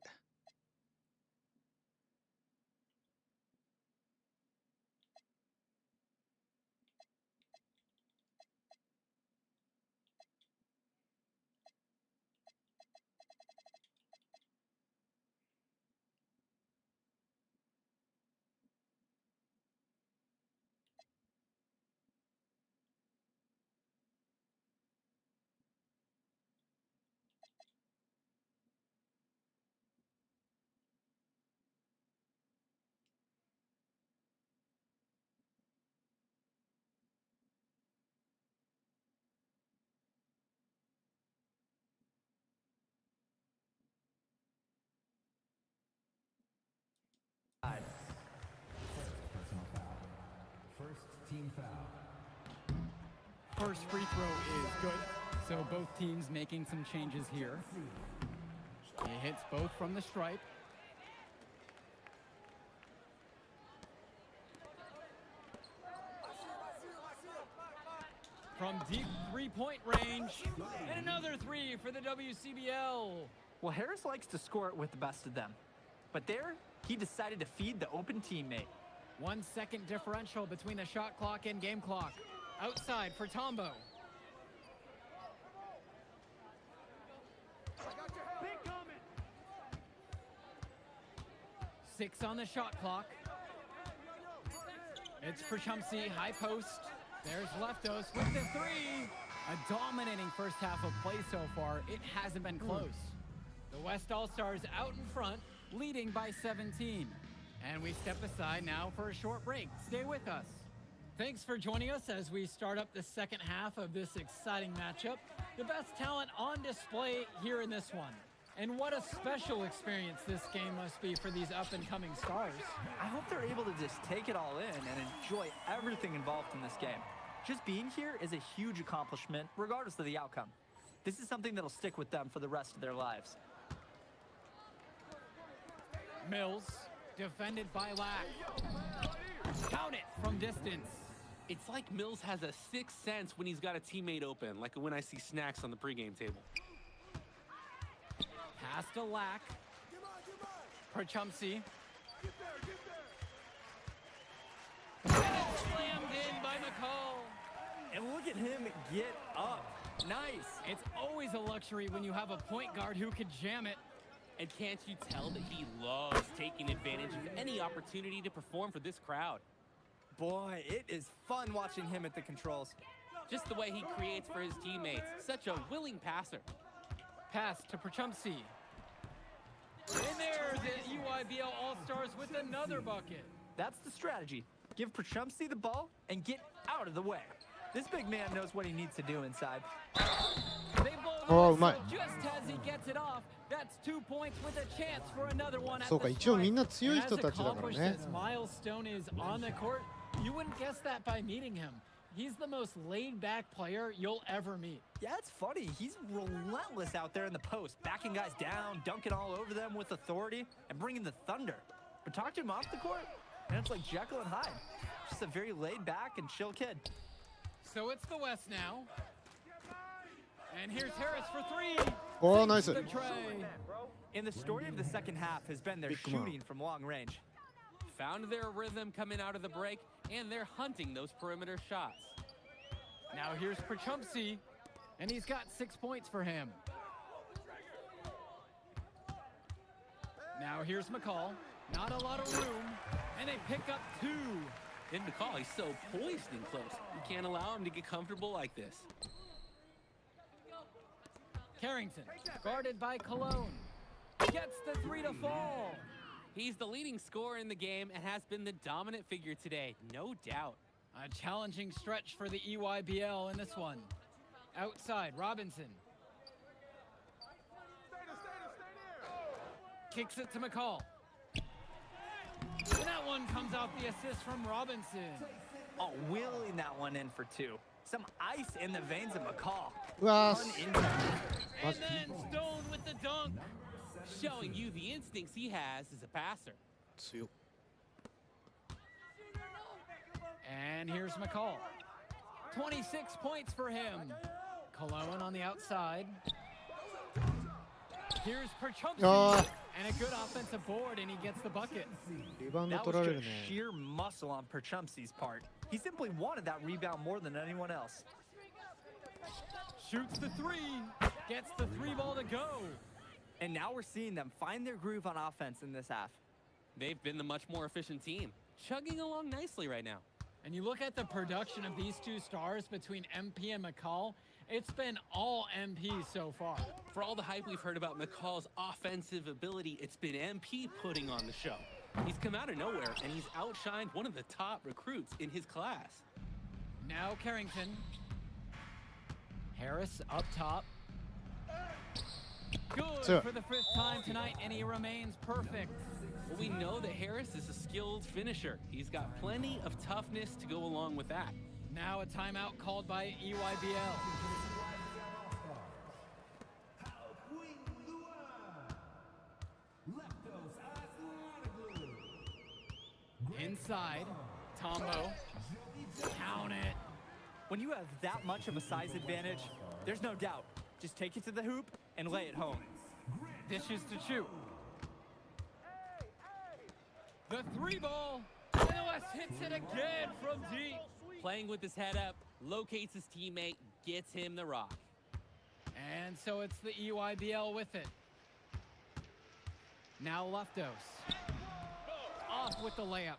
Team foul. First free throw is good. So both teams making some changes here. He hits both from the stripe. From deep three-point range. And another three for the WCBL. Well, Harris likes to score it with the best of them. But there, he decided to feed the open teammate. 1 second differential between the shot clock and game clock. Outside for Tombo. Six on the shot clock. It's for Chumsey, high post. There's Leftos with the three. A dominating first half of play so far. It hasn't been close. The West All-Stars out in front, leading by 17. And we step aside now for a short break. Stay with us. Thanks for joining us as we start up the second half of this exciting matchup. The best talent on display here in this one. And what a special experience this game must be for these up-and-coming stars. I hope they're able to just take it all in and enjoy everything involved in this game. Just being here is a huge accomplishment, regardless of the outcome. This is something that'll stick with them for the rest of their lives. Mills, defended by Lack. Count it from distance. It's like Mills has a sixth sense when he's got a teammate open, like when I see snacks on the pregame table. Pass to Lack. For Chumsey. And it's slammed in by McCall. And look at him get up. Nice. It's always a luxury when you have a point guard who can jam it. And can't you tell that he loves taking advantage of any opportunity to perform for this crowd? Boy, it is fun watching him at the controls. Just the way he creates for his teammates. Such a willing passer. Pass to Perchumsey. And there, the EYBL All-Stars with another bucket. That's the strategy. Give Perchumsey the ball and get out of the way. This big man knows what he needs to do inside. They blow the whistle just as he gets it off. That's 2 points with a chance for another one at the strike. And as accomplished as Milestone is on the court, you wouldn't guess that by meeting him. He's the most laid-back player you'll ever meet. Yeah, it's funny. He's relentless out there in the post, backing guys down, dunking all over them with authority, and bringing the thunder. But talk to him off the court, and it's like Jekyll and Hyde. Just a very laid-back and chill kid. So it's the West now. And here's Harris for three. Oh, nice. And the story of the second half has been their shooting from long range. Found their rhythm coming out of the break, and they're hunting those perimeter shots. Now here's Perchumsey, and he's got 6 points for him. Now here's McCall. Not a lot of room, and they pick up 2. And McCall, he's so poised and close. You can't allow him to get comfortable like this. Carrington, guarded by Cologne, gets the 3 to fall. He's the leading scorer in the game and has been the dominant figure today, no doubt. A challenging stretch for the EYBL in this one. Outside, Robinson. Kicks it to McCall. And that one comes off the assist from Robinson. Oh, wheeling that one in for 2. Some ice in the veins of McCall. And then Stone with the dunk. Showing you the instincts he has as a passer. And here's McCall. 26 points for him. Cologne on the outside. Here's Perchumsey. And a good offensive board, and he gets the bucket. That was just sheer muscle on Perchumsey's part. He simply wanted that rebound more than anyone else. Shoots the 3. Gets the 3 ball to go. And now we're seeing them find their groove on offense in this half. They've been the much more efficient team, chugging along nicely right now. And you look at the production of these 2 stars between MP and McCall, it's been all MP so far. For all the hype we've heard about McCall's offensive ability, it's been MP putting on the show. He's come out of nowhere, and he's outshined one of the top recruits in his class. Now Carrington. Harris up top. Good for the 5th time tonight, and he remains perfect. Well, we know that Harris is a skilled finisher. He's got plenty of toughness to go along with that. Now a timeout called by EYBL. Inside, Tombo. Count it. When you have that much of a size advantage, there's no doubt. Just take it to the hoop and lay it home. Dishes to shoot. The 3 ball. And the West hits it again from deep. Playing with his head up, locates his teammate, gets him the rock. And so it's the EYBL with it. Now Leftos. Off with the layup.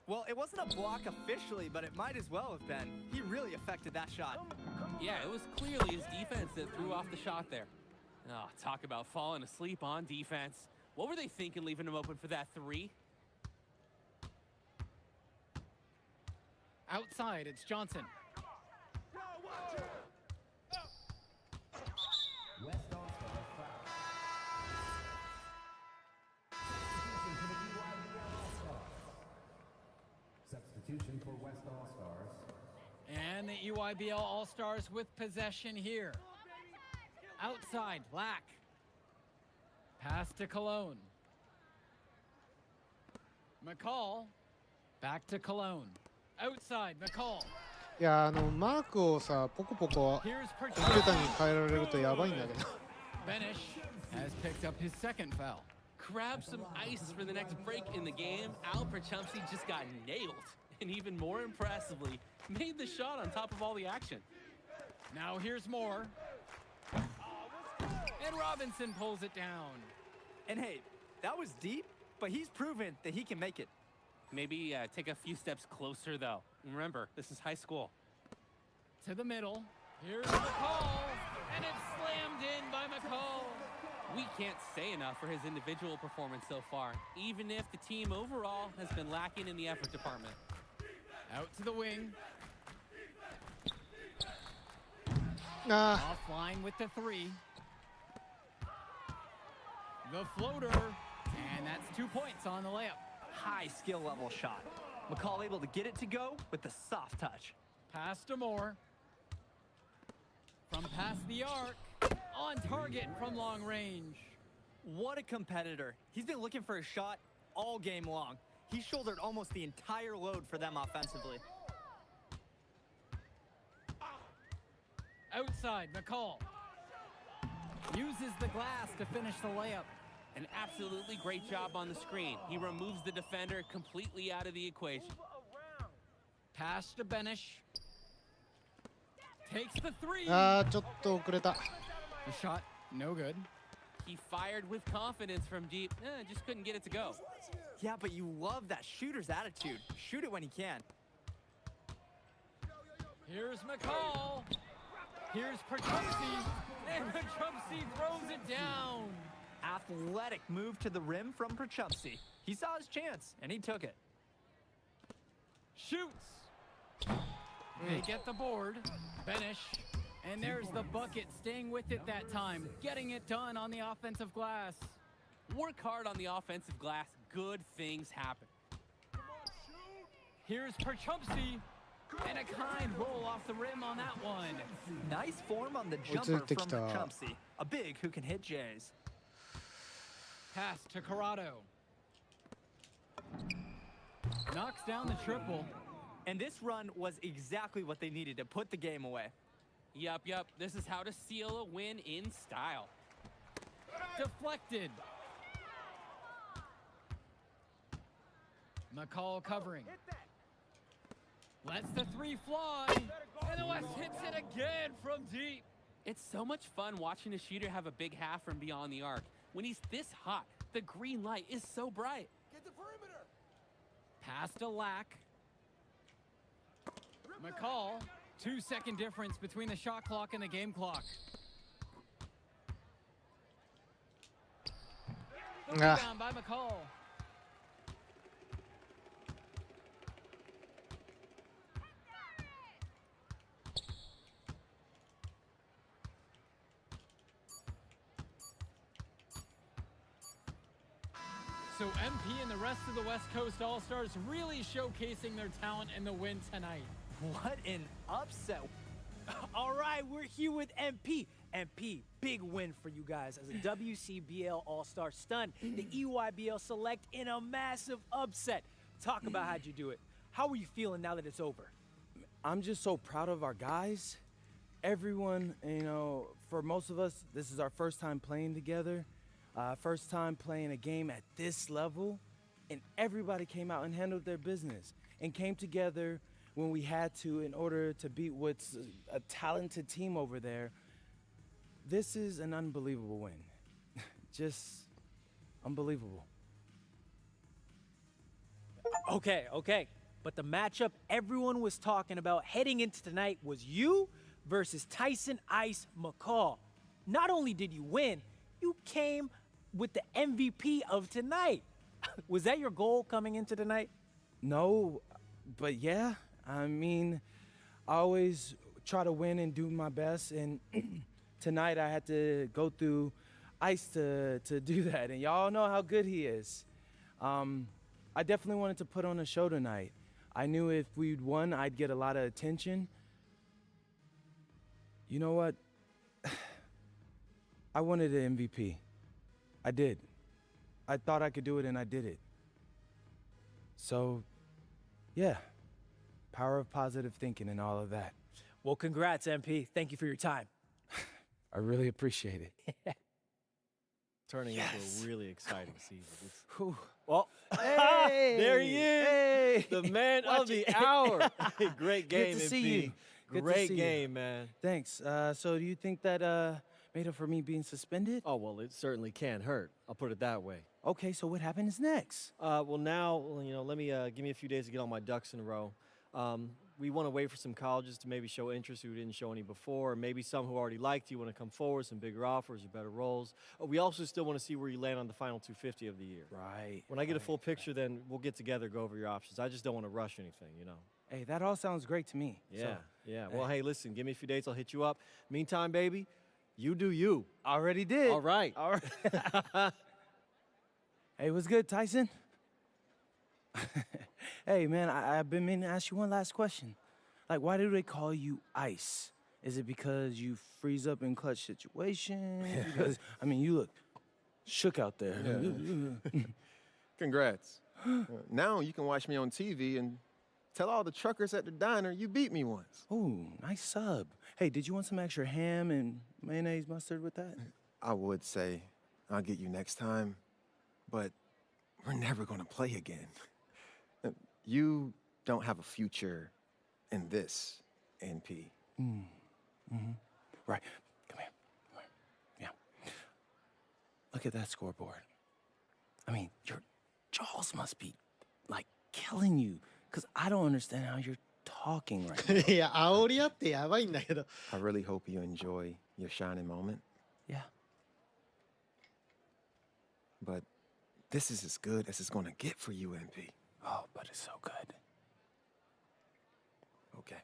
Well, it wasn't a block officially, but it might as well have been. He really affected that shot. Yeah, it was clearly his defense that threw off the shot there. Oh, talk about falling asleep on defense. What were they thinking leaving him open for that 3? Outside, it's Johnson. Substitution for West All-Stars. And the EYBL All-Stars with possession here. Outside, Black. Pass to Cologne. McCall. Back to Cologne. Outside, McCall. いやマークをさポコポココンピューターに変えられるとやばいんだけど。Benish has picked up his second foul. Grab some ice for the next break in the game. Al Perchumsey just got nailed, and even more impressively, made the shot on top of all the action. Now here's more. And Robinson pulls it down. And hey, that was deep, but he's proven that he can make it. Maybe take a few steps closer, though. Remember, this is high school. To the middle. Here's McCall. And it's slammed in by McCall. We can't say enough for his individual performance so far, even if the team overall has been lacking in the effort department. Out to the wing. Ah. Offline with the 3. The floater, and that's 2 points on the layup. High skill level shot. McCall able to get it to go with the soft touch. Pass to Moore. From past the arc, on target from long range. What a competitor. He's been looking for a shot all game long. He shouldered almost the entire load for them offensively. Outside, McCall. Uses the glass to finish the layup. An absolutely great job on the screen. He removes the defender completely out of the equation. Pass to Benish. Takes the 3. ちょっと遅れた。 The shot, no good. He fired with confidence from deep. Just couldn't get it to go. Yeah, but you love that shooter's attitude. Shoot it when he can. Here's McCall. Here's Perchumsey. And Perchumsey throws it down. Athletic move to the rim from Perchumsey. He saw his chance, and he took it. Shoots. They get the board. Benish. And there's the bucket, staying with it that time. Getting it done on the offensive glass. Work hard on the offensive glass. Good things happen. Here's Perchumsey. And a kind roll off the rim on that one. Nice form on the jumper from Perchumsey. A big who can hit Jays. Pass to Corrado. Knocks down the triple. And this run was exactly what they needed to put the game away. Yup. This is how to seal a win in style. Deflected. McCall covering. Lets the 3 fly. And the West hits it again from deep. It's so much fun watching a shooter have a big half from beyond the arc. When he's this hot, the green light is so bright. Get the perimeter. Pass to Lack. McCall, 2-second difference between the shot clock and the game clock. The rebound by McCall. So MP and the rest of the West Coast All-Stars really showcasing their talent in the win tonight. What an upset. All right, we're here with MP. MP, big win for you guys as a WCBL All-Star stun. The EYBL select in a massive upset. Talk about how'd you do it. How are you feeling now that it's over? I'm just so proud of our guys. Everyone, you know, for most of us, this is our first time playing together. First time playing a game at this level. And everybody came out and handled their business and came together when we had to in order to beat what's a talented team over there. This is an unbelievable win. Just unbelievable. Okay. But the matchup everyone was talking about heading into tonight was you versus Tyson Ice McCall. Not only did you win, you came with the MVP of tonight. Was that your goal coming into tonight? No, but yeah. I mean, I always try to win and do my best, and tonight I had to go through Ice to do that, and y'all know how good he is. I definitely wanted to put on a show tonight. I knew if we'd won, I'd get a lot of attention. You know what? I wanted an MVP. I did. I thought I could do it, and I did it. So, yeah. Power of positive thinking and all of that. Well, congrats, MP. Thank you for your time. I really appreciate it. Turning into a really exciting season. Well, hey, there he is, hey. the man of the hour. Great game, Good to MP. see you. Good Great to see game, you. man. Thanks. So do you think that made up for me being suspended? Oh, well, it certainly can't hurt. I'll put it that way. Okay, so what happens next? Well, now, you know, let me give me a few days to get all my ducks in a row. we want to wait for some colleges to maybe show interest who didn't show any before, or maybe some who already liked you want to come forward, some bigger offers or better roles. We also still want to see where you land on the final 250 of the year. Right. When I get a full picture, then we'll get together, go over your options. I just don't want to rush anything, you know. Hey, that all sounds great to me. Yeah, yeah. Well, hey, listen, give me a few dates, I'll hit you up. Meantime, baby, you do you. Already did. All right. All right. Hey, what's good, Tyson? Hey, man, I've been meaning to ask you one last question. Like, why do they call you Ice? Is it because you freeze up in clutch situations? Because, I mean, you look shook out there. Yeah. Congrats. Now you can watch me on TV and tell all the truckers at the diner you beat me once. Oh, nice sub. Hey, did you want some extra ham and mayonnaise mustard with that? I would say I'll get you next time, but we're never gonna play again. You don't have a future in this, NP. Right. Come here. Yeah. Look at that scoreboard. I mean, your jaws must be, like, killing you, because I don't understand how you're talking right now. いや、煽り合ってやばいんだけど。I really hope you enjoy your shining moment. Yeah. But this is as good as it's gonna get for you, NP. Oh, but it's so good. Okay.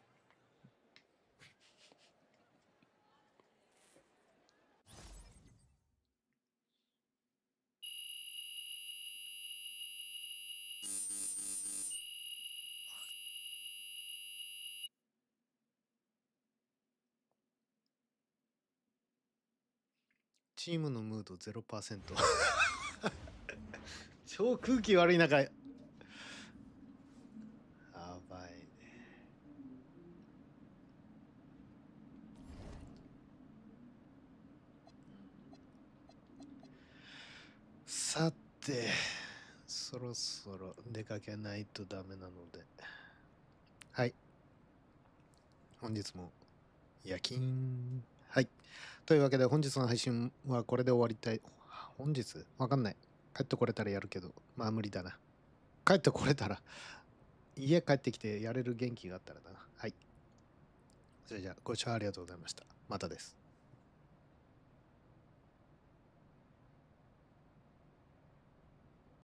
チームのムード 0%。超空気悪い中。やばいね。さて、そろそろ出かけないとダメなので。はい。本日も夜勤。はい。というわけで本日の配信はこれで終わりたい。本日わかんない。帰ってこれたらやるけど、まあ無理だな。帰ってこれたら、家帰ってきてやれる元気があったらだな。はい。それじゃあご視聴ありがとうございました。またです。